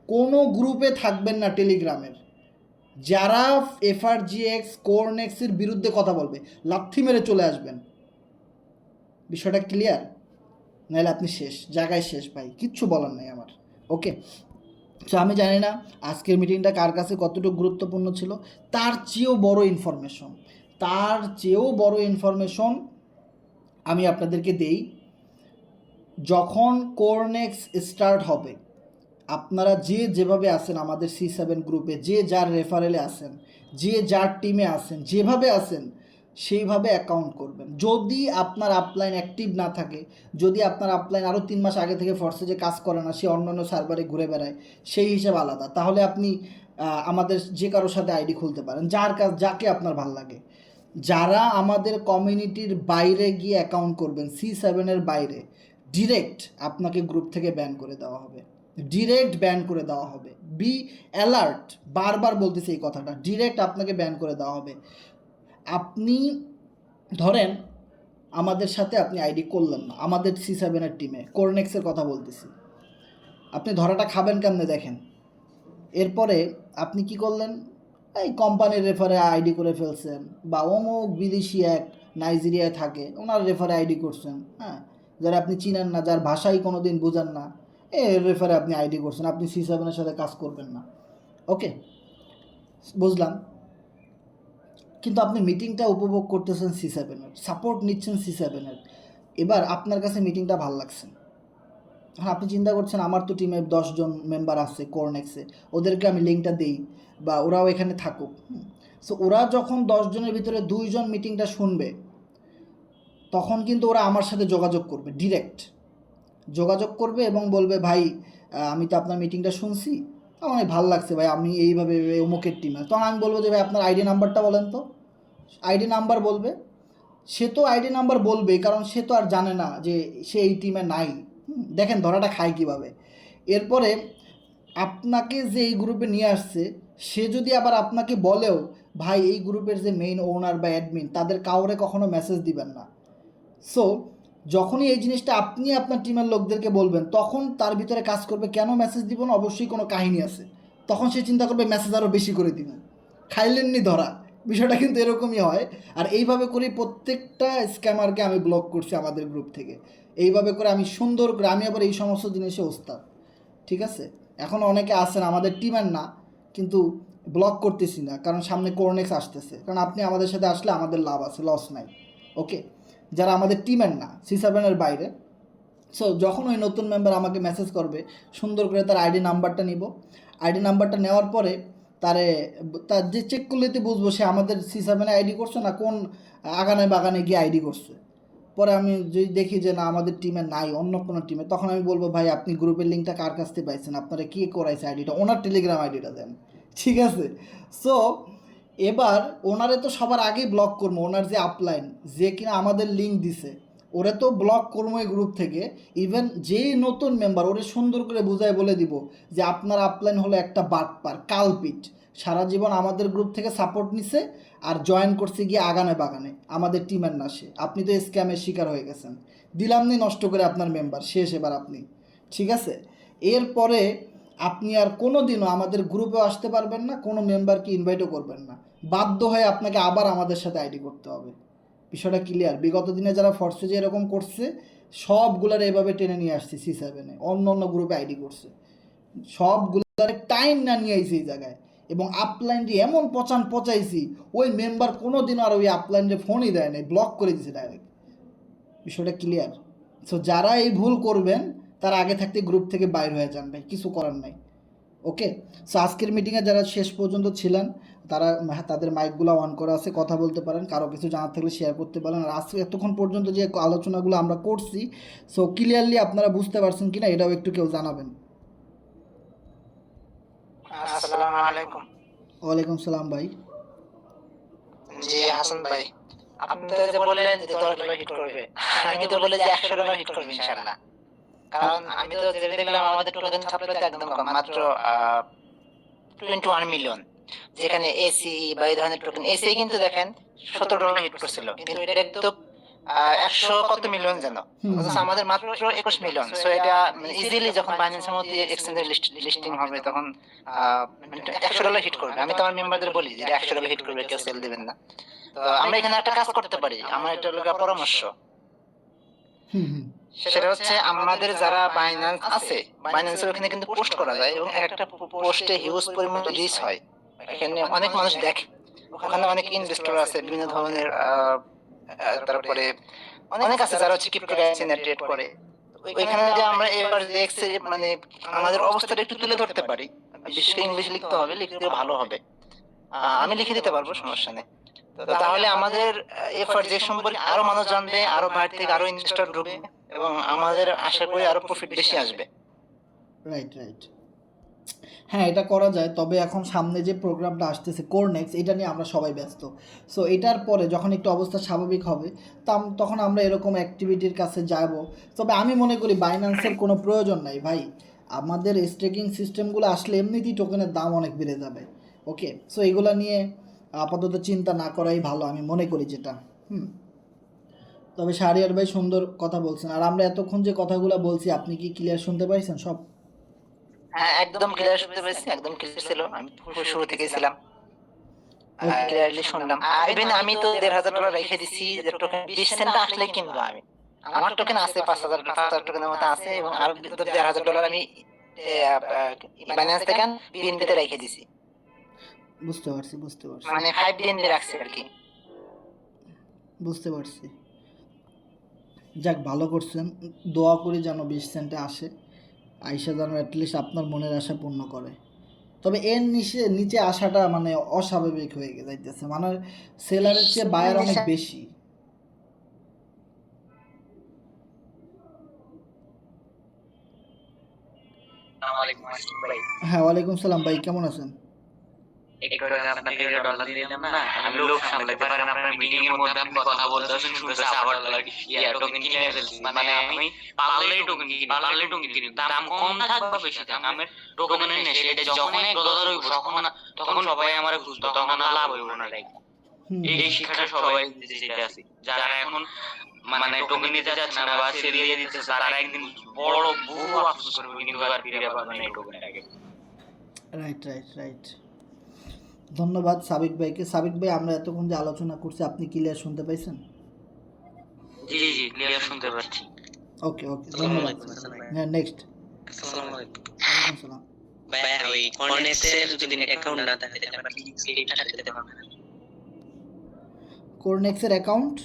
কোনো গ্রুপে থাকবেন না টেলিগ্রামের, যারা এফআরজিএক্স, কোরনেক্সের বিরুদ্ধে কথা বলবে, লাথি মেরে চলে আসবেন। বিষয়টা ক্লিয়ার? নাহলে আপনি শেষ, জায়গায় শেষ ভাই, কিচ্ছু বলার নাই আমার। ওকে, সো আমি জানি না আজকের মিটিংটা কার কাছে কতটুকু গুরুত্বপূর্ণ ছিল। তার চেয়েও বড় ইনফরমেশন আমি আপনাদেরকে দেই। যখন কোরনেক্স স্টার্ট হবে, আপনারা যে যেভাবে আছেন আমাদের C7 গ্রুপে, যে যার রেফারেলে আছেন, যে যার টিমে আছেন, যেভাবে আছেন সেইভাবে অ্যাকাউন্ট করবেন। যদি আপনার আপলাইন অ্যাক্টিভ না থাকে, যদি আপনার আপলাইন আরও 3 মাস আগে থেকে ফরসেজে কাজ করে না, সে অন্যান্য সার্ভারে ঘুরে বেড়ায়, সেই হিসাব আলাদা, তাহলে আপনি আমাদের যে কারোর সাথে আইডি খুলতে পারেন, যাকে আপনার ভাল লাগে। যারা আমাদের কমিউনিটির বাইরে গিয়ে অ্যাকাউন্ট করবেন, C7-এর বাইরে, ডিরেক্ট আপনাকে গ্রুপ থেকে ব্যান করে দেওয়া হবে, ডিরেক্ট ব্যান করে দেওয়া হবে। বি অ্যালার্ট, বারবার বলতেছি এই কথাটা, ডিরেক্ট আপনাকে ব্যান করে দেওয়া হবে। আপনি ধরেন আমাদের সাথে আপনি আইডি করলেন না, আমাদের C7-এর টিমে কোরনেক্সের কথা বলতেছি, আপনি ধরাটা খাবেন কেমনে দেখেন। এরপরে আপনি কি করলেন, এই কোম্পানির রেফারে আইডি করে ফেলছেন, বা অমুক বিদেশি এক নাইজেরিয়ায় থাকে ওনার রেফারে আইডি করছেন, হ্যাঁ, যারা আপনি চিনেন না, যার ভাষাই কোনো দিন বোঝেন না, এর রেফারে আপনি আইডি করছেন, আপনি C7-এর সাথে কাজ করবেন না। ওকে, বুঝলাম। কিন্তু আপনি মিটিংটা উপভোগ করতেছেন C7-এর, সাপোর্ট নিচ্ছেন C7-এর, এবার আপনার কাছে মিটিংটা ভালো লাগছে। এখন আপনি চিন্তা করছেন আমার তো টিমে 10 জন মেম্বার আছে কোরনেক্সে, ওদেরকে আমি লিঙ্কটা দিই বা ওরাও এখানে থাকুক। সো ওরা যখন 10 জনের ভিতরে 2 জন মিটিংটা শুনবে, তখন কিন্তু ওরা আমার সাথে যোগাযোগ করবে, ডিরেক্ট যোগাযোগ করবে এবং বলবে ভাই আমি তো আপনার মিটিংটা শুনছি, আমার অনেক ভালো লাগছে ভাই, আমি এইভাবে অমুকের টিমে। তখন আমি বলবো যে ভাই আপনার আইডি নাম্বারটা বলেন তো, আইডি নাম্বার বলবে। সে তো আইডি নাম্বার বলবে, কারণ সে তো আর জানে না যে সে এই টিমে নাই। দেখেন ধরাটা খায় কীভাবে। এরপরে আপনাকে যে এই গ্রুপে নিয়ে আসছে, সে যদি আবার আপনাকে বলেও ভাই এই গ্রুপের যে মেইন ওনার বা অ্যাডমিন, তাদের কাউরে কখনো মেসেজ দিবেন না। সো যখনই এই জিনিসটা আপনি আপনার টিমের লোকদেরকে বলবেন, তখন তার ভিতরে কাজ করবে কেন মেসেজ দিব না, অবশ্যই কোনো কাহিনী আছে। তখন সে চিন্তা করবে মেসেজ আরও বেশি করে দিব, খাইলেননি ধরা। বিষয়টা কিন্তু এরকমই হয়। আর এইভাবে করেই প্রত্যেকটা স্ক্যামারকে আমি ব্লক করছি আমাদের গ্রুপ থেকে। এইভাবে করে আমি সুন্দর করে, আমি আবার এই সমস্ত জিনিসে ওস্তাদ, ঠিক আছে। এখন অনেকে আছেন আমাদের টিমের না, কিন্তু ব্লক করতেছি না, কারণ সামনে কোরনেক্স আসতেছে, কারণ আপনি আমাদের সাথে আসলে আমাদের লাভ আছে, লস নাই। ওকে, যারা আমাদের টিমের না, C7-এর বাইরে, সো যখন ওই নতুন মেম্বার আমাকে মেসেজ করবে, সুন্দর করে তার আইডি নাম্বারটা নিব। আইডি নাম্বারটা নেওয়ার পরে তারে, তার যে চেক করলেতে বুঝবো সে আমাদের C7-এ আইডি করছে না কোন আগানে বাগানে গিয়ে আইডি করছে। পরে আমি যদি দেখি যে না আমাদের টিমে নাই, অন্য কোনো টিমে, তখন আমি বলবো ভাই আপনি গ্রুপের লিঙ্কটা কার কাছ থেকে পাইছেন, আপনারা কে করাইছে আইডিটা, ওনার টেলিগ্রাম আইডিটা দেন, ঠিক আছে। সো এবার ওনারে তো সবার আগেই ব্লক করবো, ওনার যে আপলাইন, যে কিনা আমাদের লিঙ্ক দিছে, ওরে তো ব্লক করবো এই গ্রুপ থেকে। ইভেন যেই নতুন মেম্বার, ওরে সুন্দর করে বুঝায় বলে দিব যে আপনার আপলাইন হলো একটা বাটপার, কালপিট, সারা জীবন আমাদের গ্রুপ থেকে সাপোর্ট নিছে আর জয়েন করছে গিয়ে আগানে বাগানে, আমাদের টিমের না সে। আপনি তো স্ক্যামের শিকার হয়ে গেছেন, দিলাম নি নষ্ট করে আপনার মেম্বার, শেষ এবার আপনি, ঠিক আছে। এরপরে আপনি আর কোনো দিনও আমাদের গ্রুপেও আসতে পারবেন না, কোনো মেম্বারকে ইনভাইটও করবেন না, বাধ্য হয়ে আপনাকে আবার আমাদের সাথে আইডি করতে হবে। বিষয়টা ক্লিয়ার। বিগত দিনে যারা ফরসেজে এরকম করছে, সবগুলার এভাবে টেনে নিয়ে আসছি C7-এ, অন্য অন্য গ্রুপে আইডি করছে, সবগুলার টাইম না নিয়ে আইছি এই জায়গায়, এবং আপলাইনটি এমন পচাইছি, ওই মেম্বার কোনো দিন আর ওই আপলাইনরে ফোনই দেয় নাই, ব্লক করে দিছে ডাইরেক্ট। বিষয়টা ক্লিয়ার। সো যারা এই ভুল করবেন তারা আগে থাকতে গ্রুপ থেকে বাইর হয়ে যান ভাই, কিছু করার নাই। ওকে, সো আজকের মিটিংয়ে যারা শেষ পর্যন্ত ছিলেন, তারা তাদের মাইকগুলো অন করা আছে, কথা বলতে পারেন, কারো কিছু জানার থাকলে শেয়ার করতে পারেন। আর আজকে এতক্ষণ পর্যন্ত যে আলোচনাগুলো আমরা করছি, সো ক্লিয়ারলি আপনারা বুঝতে পারছেন কিনা এটাও একটু কেউ জানাবেন। আসসালামু আলাইকুম। ওয়ালাইকুম সালাম ভাই। জি হাসান ভাই, আপনি তো যে বললেন যে 10 হিট করবে, আমি তো বলে যে 100 হিট করবে ইনশাআল্লাহ। কারণ আমি তো যে দেখলাম আমাদের টোকেন সাপ্লাই একদম কম, মাত্র 21 মিলিয়ন, যেখানে এসি বা এই ধরনের টোকেন, এসি কিন্তু দেখেন $17 হিট করছিল, কিন্তু এটা একদম 100 কত মিলিয়ন যেন, অথচ আমাদের মাত্র 21 মিলিয়ন। সো এটা ইজিলি যখন বাইন্যান্সের মধ্যে এক্সচেঞ্জে লিস্টিং হবে তখন $100 হিট করবে। আমি তো আমার মেম্বারদের বলি যে $100 হিট করবে, কেউ সেল দিবেন না। তো আমরা এখানে একটা কাজ করতে পারি, আমার একটা লোক পরামর্শ, সেটা হচ্ছে আমাদের যারা বাইন্যান্স আছে, বাইন্যান্সের ওখানে কিন্তু পোস্ট করা যায় এবং একটা পোস্টে হিউজ পরিমাণ রিচ হয়, এখানে অনেক মানুষ দেখে, ওখানে অনেক ইনভেস্টর আছে বিভিন্ন ধরনের, তারপরে অনেক আছে যারা হচ্ছে ক্রিপ্টোকারেন্সি নিয়ে ট্রেড করে। ওইখানে যদি আমরা এবার দেখছি মানে আমাদের অবস্থাটা একটু তুলে ধরতে পারি, বিশেষ করে ইংলিশ লিখতে হবে, লিখতে ভালো হবে, আমি লিখে দিতে পারবো, সমস্যা নেই। তো তাহলে আমাদের এফআর যে সম্পর্কে আরো মানুষ জানবে, আরো বাইরে থেকে আরো ইনভেস্টর ঢুকবে এবং আমাদের আশা করি আরো প্রফিট বেশি আসবে। রাইট রাইট, হ্যাঁ এটা করা যায়। তবে এখন সামনে যে প্রোগ্রামটা আসতেছে কোরনেক্স, এটা নিয়ে আমরা সবাই ব্যস্ত। সো এটার পরে যখন একটু অবস্থা স্বাভাবিক হবে, তখন আমরা এরকম অ্যাক্টিভিটির কাছে যাব। তবে আমি মনে করি বাইন্যান্সের কোনো প্রয়োজন নাই ভাই, আমাদের স্টেকিং সিস্টেমগুলো আসলে এমনিতেই টোকেনের দাম অনেক বেড়ে যাবে। ওকে, সো এগুলো নিয়ে আপাতত চিন্তা না করাই ভালো, আমি মনে করি যেটা। তবে শাহরিয়ার ভাই সুন্দর কথা বলছেন। আর আমরা এতক্ষণ যে কথাগুলো বলছি আপনি কি ক্লিয়ার শুনতে পাইছেন সব? হ্যাঁ, একদম ক্লিয়ার শুনতে পেরেছি, একদম ক্লিয়ার ছিল। আমি শুরু থেকেই ছিলাম, ওকে ক্লিয়ারলি শুনলাম। ইভেন আমি তো $1,500 রেখে দিছি যে টোকেন 20 সেন্ট আসলে কিনবো আমি। আমার টোকেন আছে 5,000 টোকেনের মতো আছে, এবং আরো $1,500 আমি বাইন্যান্স থেকে বিএনবি তে রেখে দিছি, বুঝতে পারছি বুঝতে পারছি মানে 5 বিএনবি রাখছি আর কি। বুঝতে পারছি। যাক ভালো করছেন, দোয়া করি যেন 20 সেন্টে আসে, আইসা যেন অ্যাটলিস্ট আপনার মনের আশা পূর্ণ করে। তবে এর নিচে নিচে আসাটা মানে অস্বাভাবিক হয়ে যাইতেছে, মানে সেলারের চেয়ে বায়ার অনেক বেশি। হ্যাঁ ওয়ালাইকুম সালাম ভাই, কেমন আছেন? একটু আগে আপনাকে যে ডলার দিলাম না, আমি লোক সামলাতে পারেন, আপনার মিটিং এর মধ্যে আপনি কথা বলতেছেন, শুনতেছে আবার ডলার টোকেন কিনে ফেলছি। মানে আমি পারলেই টোকেন কিনি, পারলেই টোকেন কিনি, দাম কম থাক বা বেশি থাক, আমার টোকেনের নেশা। এটা যখন $1 হইব তখন সবাই আমার খুঁজবে, তখন আর লাভ হইব না। লাইক এই শিক্ষাটা সবাই দিতে আসি, যারা এখন মানে টোকেন নিতে যাচ্ছে না বা সেল দিয়ে দিচ্ছে, তারা একদিন বড় বহু আফসোস করবে, কিন্তু আর ফিরে পাবে না এই টোকেনটাকে। Right right right. ধন্যবাদ সাবিক ভাইকে। সাবিক ভাই, আমরা এতক্ষণ যে আলোচনা করছি আপনি ক্লিয়ার শুনতে পাইছেন? জি জি ক্লিয়ার শুনতে পাচ্ছি। ওকে ওকে, ধন্যবাদ। হ্যাঁ নেক্সট। আসসালামু আলাইকুম। ওয়ালাইকুম সালাম। ভাই ওই কর্নেক্সের যদি অ্যাকাউন্ট না থাকে তাহলে আমরা ক্লিক স্ক্রিনটা দিতে পারবো না। কোরনেক্সের অ্যাকাউন্ট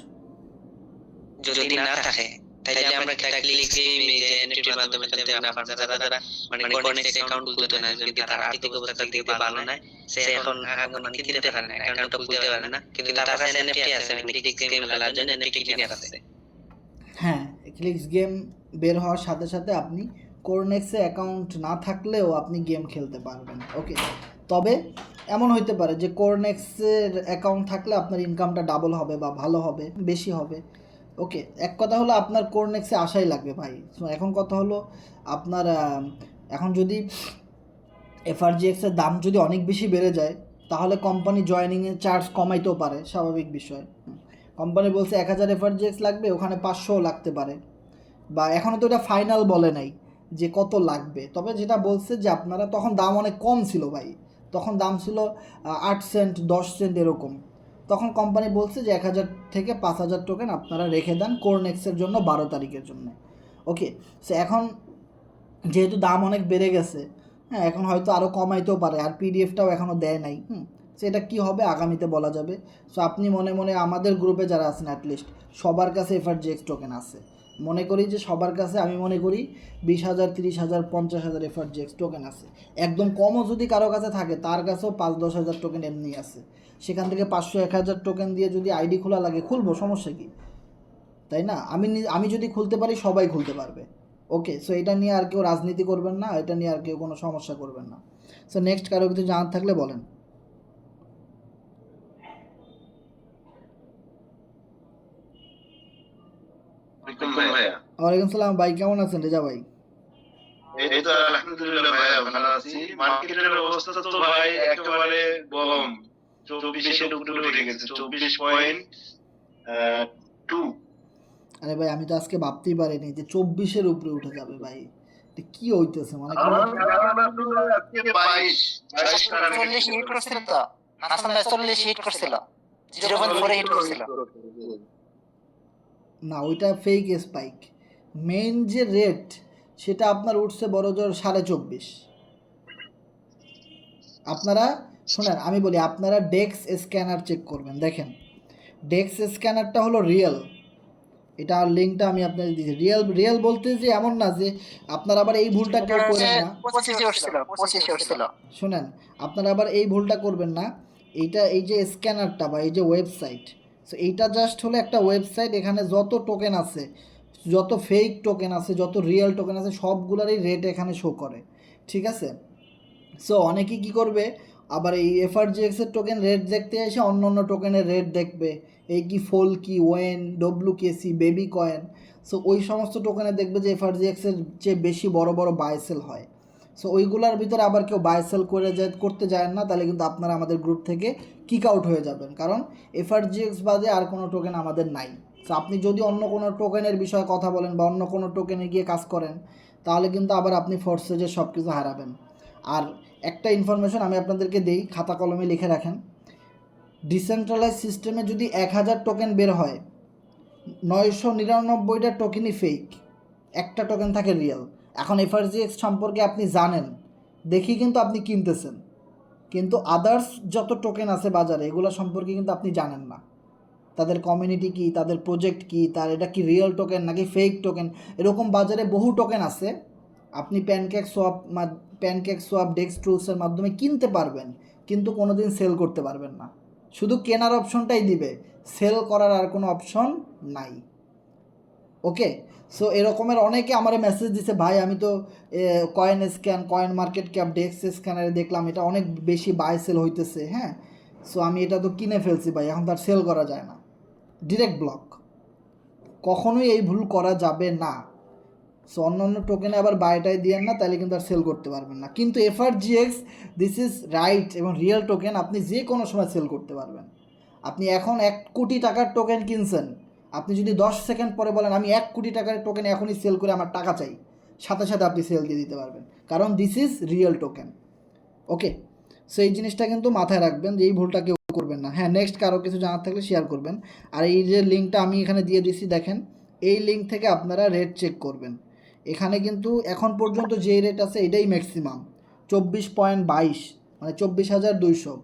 যদি না থাকে তাহলে আমরা ক্লিক স্ক্রিন যে এনএফটির মাধ্যমে খেলতে না পারবো। যারা মানে কর্নেক্স অ্যাকাউন্ট খুলতে না, যদি তার আর্থিক অবস্থা দিকে ভালো নাই, সে এখন মানে কিনতে পারে না, অ্যাকাউন্টটা খুলতে পারে না, কিন্তু তার কাছে এনএফটি আছে, মানে ক্লিক স্ক্রিন খেলার জন্য এনএফটি কিনে আছে। হ্যাঁ, ক্লিক্স গেম বের হওয়ার সাথে সাথে আপনি কোরনেক্সে অ্যাকাউন্ট না থাকলেও আপনি গেম খেলতে পারবেন। ওকে, তবে এমন হইতে পারে যে কোরনেক্সের অ্যাকাউন্ট থাকলে আপনার ইনকামটা ডাবল হবে বা ভালো হবে, বেশি হবে। ওকে, এক কথা হলো আপনার কোরনেক্সে আসাই লাগবে ভাই। So, এখন কথা হলো আপনার এখন যদি এফআরজিএক্সের দাম যদি অনেক বেশি বেড়ে যায় তাহলে কোম্পানি জয়েনিংয়ের চার্জ কমাইতেও পারে, স্বাভাবিক বিষয়। কোম্পানি বলছে 1000 এফআরজিএক্স লাগবে, ওখানে 500 লাগতে পারে, বা এখনও তো এটা ফাইনাল বলে নাই যে কত লাগবে। তবে যেটা বলছে যে আপনারা, তখন দাম অনেক কম ছিল ভাই, তখন দাম ছিল 8 সেন্ট 10 সেন্ট এরকম। তখন কোম্পানি বলছে যে 1000 থেকে 5000 টোকেন আপনারা রেখে দেন কোরনেক্সের জন্য 12 তারিখের জন্য। ওকে, সো এখন যেহেতু দাম অনেক বেড়ে গেছে, হ্যাঁ এখন হয়তো আরও কমাইতেও পারে, আর পিডিএফটাও এখনও দেয় নাই। সো এটা কী হবে আগামীতে বলা যাবে। সো আপনি মনে মনে, আমাদের গ্রুপে যারা আছেন অ্যাটলিস্ট সবার কাছে এফআরজিএক্স টোকেন আছে, মনে করি যে সবার কাছে, আমি মনে করি 20,000 30,000 50,000 এফআরজিএক্স টোকেন আছে। একদম কমও যদি কারো কাছে থাকে তার কাছেও 5-10 হাজার টোকেন এমনি আছে। সেখান থেকে 500-1000 টোকেন দিয়ে যদি আইডি খোলা লাগে খুলবো, সমস্যা কি, তাই না? আমি যদি খুলতে পারি সবাই খুলতে পারবে। ওকে, সো এটা নিয়ে আর কেউ রাজনীতি করবেন না, এটা নিয়ে আর কেউ কোনো সমস্যা করবেন না। সো নেক্সট কারো কিছু জানার থাকলে বলেন। ভাইয়া, ওয়ালাইকুম সালাম ভাই, কেমন আছেন রেজা ভাই? এই তো আলহামদুলিল্লাহ ভাইয়া ভালো আছি। মার্কেটের অবস্থা তো ভাই একেবারে গরম, 24-এর উপরে উঠে গেছে, 24.2। আরে ভাই, আমি তো আজকে ভাবতেই পারিনি যে 24-এর উপরে উঠে যাবে ভাই। এটা কি হইতেছে, মানে কি? আজকে 22 40 হিট করছিল তো, হাসান ভাই 40 হিট করছিল, 0.4 হিট করছিল। না, ওইটা ফেক স্পাইক। মেইন যে রেট সেটা আপনার উঠছে বড় জোর 24.5। আপনারা শোনেন, আমি বলি, আপনারা ডেক্স স্ক্যানার চেক করবেন। দেখেন, ডেক্স স্ক্যানারটা হলো রিয়েল, এটা লিঙ্কটা আমি আপনাদের দিয়েছি। রিয়েল বলতে যে এমন না যে আপনারা আবার এই ভুলটা কেউ করেন না। 25 উঠছিল। শোনেন, আপনারা আবার এই ভুলটা করবেন না। এইটা, এই যে স্ক্যানারটা বা এই যে ওয়েবসাইট, সো এইটা জাস্ট হলো একটা ওয়েবসাইট, এখানে যত টোকেন আছে, যত ফেক টোকেন আছে, যত রিয়েল টোকেন আছে, সবগুলোরই রেট এখানে শো করে, ঠিক আছে? সো অনেকেই কী করবে, আবার এই এফআরজিএক্সের টোকেন রেট দেখতে এসে অন্য অন্য টোকেনের রেট দেখবে, এই কি ফোল কি ওয়েন ডব্লুকেসি বেবি কয়েন। সো ওই সমস্ত টোকেনে দেখবে যে এফআরজিএক্সের চেয়ে বেশি বড় বড় বাই সেল হয়। সো ওইগুলোর ভিতরে আবার কেউ বাই সেল করতে যায় না, তাহলে কিন্তু আপনারা আমাদের গ্রুপ থেকে কিক আউট হয়ে যাবেন, কারণ এফআরজিএক্স বাদে আর কোনো টোকেন আমাদের নাই। সো আপনি যদি অন্য কোনো টোকেনের বিষয়ে কথা বলেন বা অন্য কোনো টোকেনে গিয়ে কাজ করেন, তাহলে কিন্তু আবার আপনি ফোর্সেজের সব কিছু হারাবেন। আর একটা ইনফরমেশন আমি আপনাদেরকে দেই, খাতা কলমে লিখে রাখেন। ডিসেন্ট্রালাইজ সিস্টেমে যদি 1000 টোকেন বের হয়, 999টা টোকেনই ফেক, একটা টোকেন থাকে রিয়েল। এখন এফআরজিএক্স সম্পর্কে আপনি জানেন দেখি কিন্তু আপনি কিনতেছেন, কিন্তু আদার্স যত টোকেন আছে বাজারে এগুলো সম্পর্কে কিন্তু আপনি জানেন না। তাদের কমিউনিটি কি, তাদের প্রজেক্ট কি, তার এটা কি রিয়েল টোকেন নাকি ফেক টোকেন, এরকম বাজারে বহু টোকেন আছে। আপনি প্যানকেক সোয়াপ ডেক্স টুলসের মাধ্যমে কিনতে পারবেন, কিন্তু কোনো দিন সেল করতে পারবেন না। শুধু কেনার অপশনটাই দিবে, সেল করার আর কোনো অপশন নাই। ওকে, সো এরকমের অনেকে আমার মেসেজ দিছে, ভাই আমি তো coin scan, coin market cap, DEX স্ক্যানারে দেখলাম এটা অনেক বেশি বাই সেল হইতেছে, হ্যাঁ, সো আমি এটা তো কিনে ফেলছি ভাই, এখন তার সেল করা যায় না। ডিরেক্ট ব্লক, কখনোই এই ভুল করা যাবে না। সো অন্য অন্য টোকেনে আবার বাইটাই দিয়েন না, তাহলে কিন্তু আর সেল করতে পারবেন না। কিন্তু এফআরজিএক্স দিস ইজ রাইট এবং রিয়েল টোকেন, আপনি যে কোনো সময় সেল করতে পারবেন। আপনি এখন 1 কোটি টাকার টোকেন কিনছেন, আপনি যদি 10 সেকেন্ড পরে বলেন আমি 1 কোটি টাকার টোকেন এখনই সেল করে আমার টাকা চাই, সাথে সাথে আপনি সেল দিয়ে দিতে পারবেন, কারণ this is real token. Okay, so এই জিনিসটা কিন্তু মাথায় রাখবেন যে এই ভুলটা কেউ করবেন না। হ্যাঁ, নেক্সট কারো কিছু জানার থাকলে শেয়ার করবেন। আর এই যে লিঙ্কটা আমি এখানে দিয়ে দিছি দেখেন, এই লিঙ্ক থেকে আপনারা রেট চেক করবেন। এখানে কিন্তু এখন পর্যন্ত যে রেট আছে এটাই ম্যাক্সিমাম, 24.22, মানে 24,200।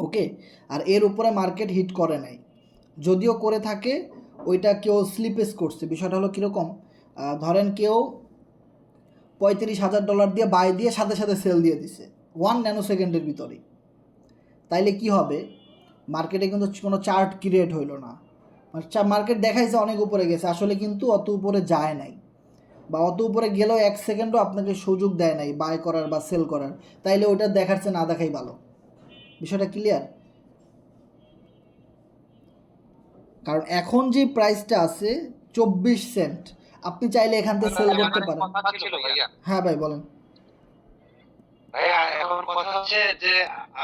ওকে, আর এর উপরে মার্কেট হিট করে নাই, যদিও করে থাকে ওইটা কেউ স্লিপেস করছে। বিষয়টা হলো কীরকম, ধরেন কেউ $35,000 দিয়ে বাই দিয়ে সাথে সাথে সেল দিয়ে দিছে 1 ন্যানোসেকেন্ডের ভিতরেই, তাইলে কি হবে, মার্কেটে কিন্তু কোনো চার্ট ক্রিয়েট হইলো না। মার্কেট দেখাইছে অনেক উপরে গেছে, আসলে কিন্তু অত উপরে যায় নাই, বা অত উপরে গেলেও 1 সেকেন্ডও আপনাকে সুযোগ দেয় নাই বাই করার বা সেল করার, তাইলে ওইটা দেখাচ্ছে না দেখাই ভালো। বিষয়টা ক্লিয়ার? কারণ এখন যে প্রাইসটা আছে 24 সেন্ট, আপনি চাইলে এখান থেকে সেল করতে পারেন। হ্যাঁ ভাই বলেন। ভাইয়া এখন কথা হচ্ছে যে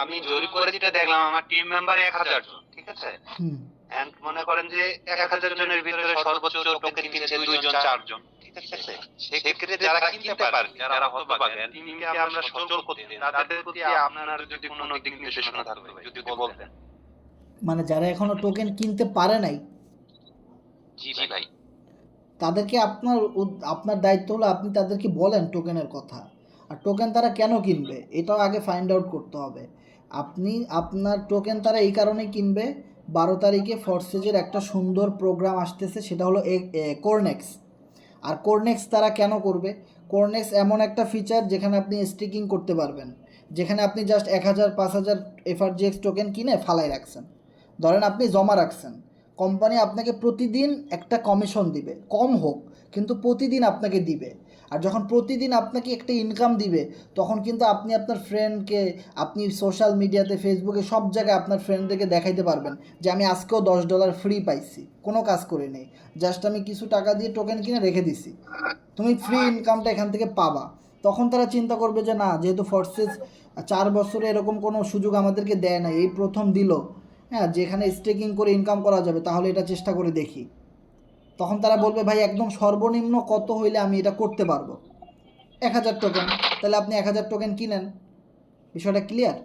আমি জরিপ করে যেটা দেখলাম আমার টিম মেম্বার 1000 জন, ঠিক আছে, হুম, এন্ড মনে করেন যে 1000 জনের ভিতরে সর্বোচ্চ টোকেন কিনছে 2 জন 4 জন, ঠিক আছে। সেক্ষেত্রে যারা কিনতে পারে, যারা হতভাগা, টিমকে আমরা সচল করতে, তাদের প্রতি আপনার যদি কোনো দিক নির্দেশনা থাকবে যদি বলতেন। মানে যারা এখনো টোকেন কিনতে পারে নাই, জি ভাই। তাদেরকে আপনার দায়িত্ব হলো আপনি তাদেরকে বলেন টোকেনের কথা। আর টোকেন তারা কেন কিনবে এটাও আগে ফাইন্ড আউট করতে হবে। আপনার টোকেন তারা এই কারণেই কিনবে, 12 তারিখে ফরসেজের একটা সুন্দর প্রোগ্রাম আসতেছে, সেটা হলো কোরনেক্স। আর কোরনেক্স তারা কেন করবে, কোরনেক্স এমন একটা ফিচার যেখানে আপনি স্টিকিং করতে পারবেন, যেখানে আপনি জাস্ট 1000 5000 এফআরজিএক্স টোকেন কিনে ফালাই রাখছেন, ধরেন আপনি জমা রাখছেন, কোম্পানি আপনাকে প্রতিদিন একটা কমিশন দিবে, কম হোক কিন্তু প্রতিদিন আপনাকে দিবে। আর যখন প্রতিদিন আপনাকে একটা ইনকাম দিবে, তখন কিন্তু আপনি আপনার ফ্রেন্ডকে, আপনি সোশ্যাল মিডিয়াতে ফেসবুকে সব জায়গায় আপনার ফ্রেন্ডদেরকে দেখাইতে পারবেন যে আমি আজকেও $10 ফ্রি পাইছি, কোনো কাজ করে নেই, জাস্ট আমি কিছু টাকা দিয়ে টোকেন কিনে রেখে দিছি, তুমি ফ্রি ইনকামটা এখান থেকে পাবা। তখন তারা চিন্তা করবে যে না, যেহেতু ফোর্সেস 4 বছরে এরকম কোনো সুযোগ আমাদেরকে দেয় না, এই প্রথম দিল, হ্যাঁ, যেখানে স্টেকিং করে ইনকাম করা যাবে, তাহলে এটা চেষ্টা করে দেখি। তখন তারা বলবে ভাই একদম সর্বনিম্ন কত হইলে আমি এটা করতে পারবো, 1000 টোকেন, তাহলে আপনি 1000 টোকেন কিনেন। বিষয়টা ক্লিয়ার?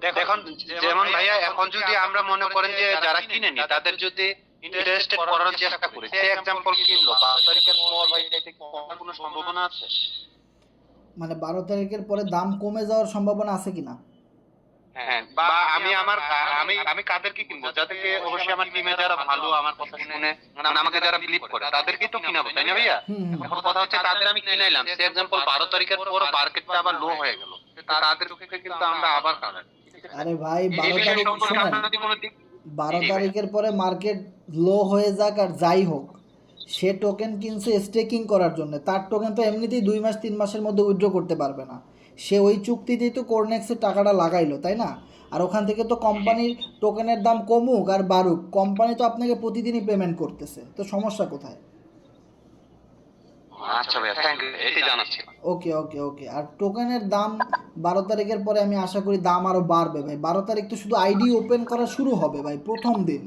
দেখুন যেমন ভাইয়া এখন যদি আমরা মনে করেন যে যারা কিনেনি তাদের যদি ইন্টারেস্টেড করার চেষ্টা করি, সে एग्जांपल কিনলো 12 তারিখের পর, ভাই এটা কমার কোনো সম্ভাবনা আছে? মানে 12 তারিখের পরে দাম কমে যাওয়ার সম্ভাবনা আছে কিনা? হ্যাঁ, বা আমি কাদেরকে কিনবো, যাদেরকে অবশ্যই আমার টিমে যারা ভালো, আমার কথা শুনে মানে আমাকে যারা বিলিভ করে তাদেরকেই তো কিনাবো, তাই না ভাইয়া? এখন কথা হচ্ছে তাদের আমি কিনাইলাম, সে एग्जांपल 12 তারিখের পর মার্কেটটা আবার লো হয়ে গেল, তাদেরকে কিন্তু আমরা আবার কাটাই। আরে ভাই 12 তারিখ শুনেন, 12 তারিখের পরে মার্কেট লো হয়ে যাক আর যাই হোক, সে টোকেন কিনছে স্টেকিং করার জন্য, তার টোকেন তো এমনিতেই 2 মাস 3 মাসের মধ্যে উইথড্র করতে পারবে না, সে ওই চুক্তিতেই তো কোরনেক্সের টাকাটা লাগাইলো, তাই না? আর ওখান থেকে তো কোম্পানির টোকেনের দাম কমুক আর বাড়ুক, কোম্পানি তো আপনাকে প্রতিদিনই পেমেন্ট করতেছে, তো সমস্যা কোথায়? আচ্ছা ভাইয়া, থ্যাংক ইউ, এটাই জানার ছিল। ওকে ওকে ওকে। আর টোকেনের দাম 12 তারিখের পরে আমি আশা করি দাম আরও বাড়বে ভাই। 12 তারিখ তো শুধু আইডি ওপেন করা শুরু হবে ভাই, প্রথম দিন।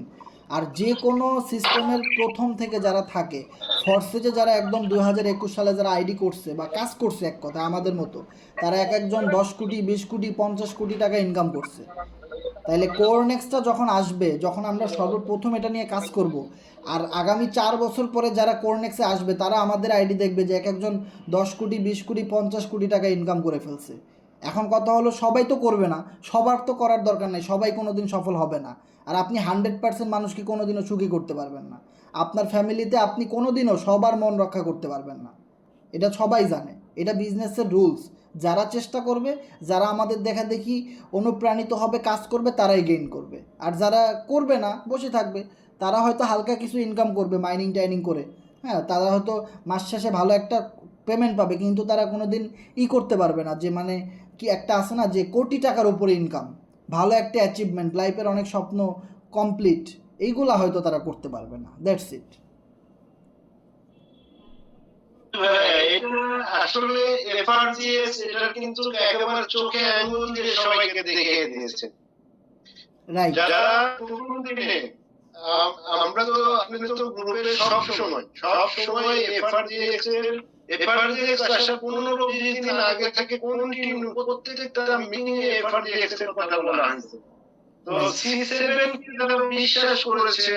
আর যে কোনো সিস্টেমের প্রথম থেকে যারা থাকে, ফরসেজে যারা একদম 2021 সালে যারা আইডি করছে বা কাজ করছে, এক কথা আমাদের মতো, তারা এক একজন 10 কোটি 20 কোটি 50 কোটি টাকা ইনকাম করছে। তাইলে কোরনেক্সটা যখন আসবে, যখন আমরা সর্বপ্রথম এটা নিয়ে কাজ করব, আর আগামী 4 বছর পরে যারা কোরনেক্সে আসবে তারা আমাদের আইডি দেখবে যে এক একজন 10 কোটি 20 কোটি 50 কোটি টাকা ইনকাম করে ফেলছে। এখন কথা হলো, সবাই তো করবে না, সবার তো করার দরকার নেই, সবাই কোনো দিন সফল হবে না। আর আপনি 100% মানুষকে কোনো দিনও সুখী করতে পারবেন না। আপনার ফ্যামিলিতে আপনি কোনো দিনও সবার মন রক্ষা করতে পারবেন না, এটা সবাই জানে, এটা বিজনেসের রুলস। যারা চেষ্টা করবে, যারা আমাদের দেখা দেখি অনুপ্রাণিত হবে, কাজ করবে, তারাই গেইন করবে। আর যারা করবে না, বসে থাকবে, তারা হয়তো হালকা কিছু ইনকাম করবে মাইনিং টাইনিং করে, হ্যাঁ, তারা হয়তো মাস শেষে ভালো একটা পেমেন্ট পাবে, কিন্তু তারা কোনো দিন করতে পারবে না, যে মানে কি একটা আছে না, যে কোটি টাকার উপরে ইনকাম, ভালো একটা অ্যাচিভমেন্ট, লাইফের অনেক স্বপ্ন কমপ্লিট, এইগুলা হয়তো তারা করতে পারবে না। That's it. এটা আসলে এফআরজিএস এটা কিন্তু একেবারে চোখে আঙুল দিয়ে সবাইকে দেখিয়ে দিয়েছে। রাইট। যারা প্রথম দিনে আমরা তো আপনি তো গ্রুপে সব সময় এফআরজিএক্স আসার 15-20 দিন আগে থেকে কন্টিনিউ প্রত্যেকটা মিটিং এ এফআরজিএক্স এর কথা বলা হয়েছে। তো C7 কে যারা বিশ্বাস করেছে,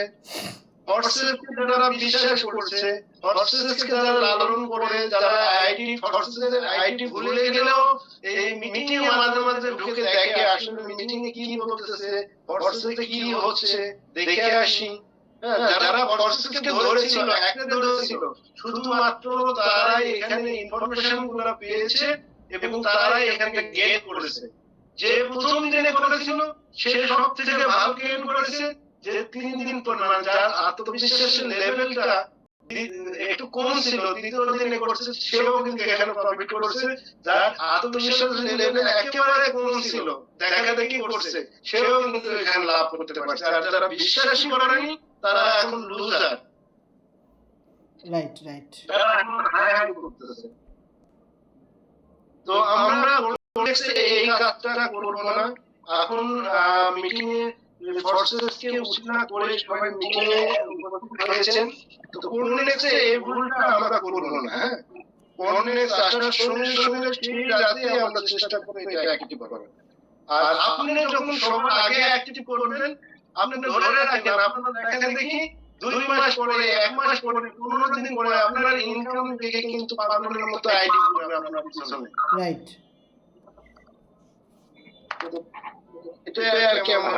ফরসেসকে যারা বিশ্বাস করছে, ফরসেসকে যারা লালন করে, যারা ফরসেসের আইডি ভুলে গেলেও এই মিটিং এ মাঝে মাঝে ঢুকে দেখে আসলে মিটিং এ কি বলতেছে, ফরসেসে কি হচ্ছে দেখে আসি। হ্যাঁ, যারা ফরসেসকে ধরেছিল, একটা ধরেছিল, শুধুমাত্র তারাই এখানে ইনফরমেশন গুলো পেয়েছে এবং তারাই এখানে গেট করেছে। যে প্রথম দিনে করেছিল সে সব থেকে ভালো গেইন করেছে, যে 3 দিন পর মানে যার আত্মবিশ্বাসের লেভেলটা একটু কম ছিল, দ্বিতীয় দিনে করছে, সেও কিন্তু এখানে প্রফিট করছে। যার আত্মবিশ্বাসের লেভেল একেবারে কম ছিল, দেখা দেখি করছে, সেও কিন্তু এখানে লাভ করতে পারছে। আর যারা বিশ্বাসই করেনি তারা এখন লুজার। Right right. তারা এখন হাই হাই করতেছে। তো আমরা এই কাজটা করব না। এখন মিটিং এ ফরসেসকে উচিত করে সবাই মিটিং এ উপস্থিত হয়েছেন। তো কোরনেক্সে এই ভুলটা আমরা করব না। হ্যাঁ, কোরনেক্স আসার সঙ্গে সঙ্গে সেই রাতে আমরা চেষ্টা করব এটা অ্যাক্টিভ করার। আর আপনি যখন সবার আগে অ্যাক্টিভ করবেন, আপনি ধরে রাখেন, আপনারা দেখেন দেখি 2 মাস পরে, 1 মাস পরে, 15 দিন পরে আপনার ইনকাম দেখে কিন্তু পাগলের মতো আইডি করবে আপনার পিছনে। রাইট। এটা আর কি আমার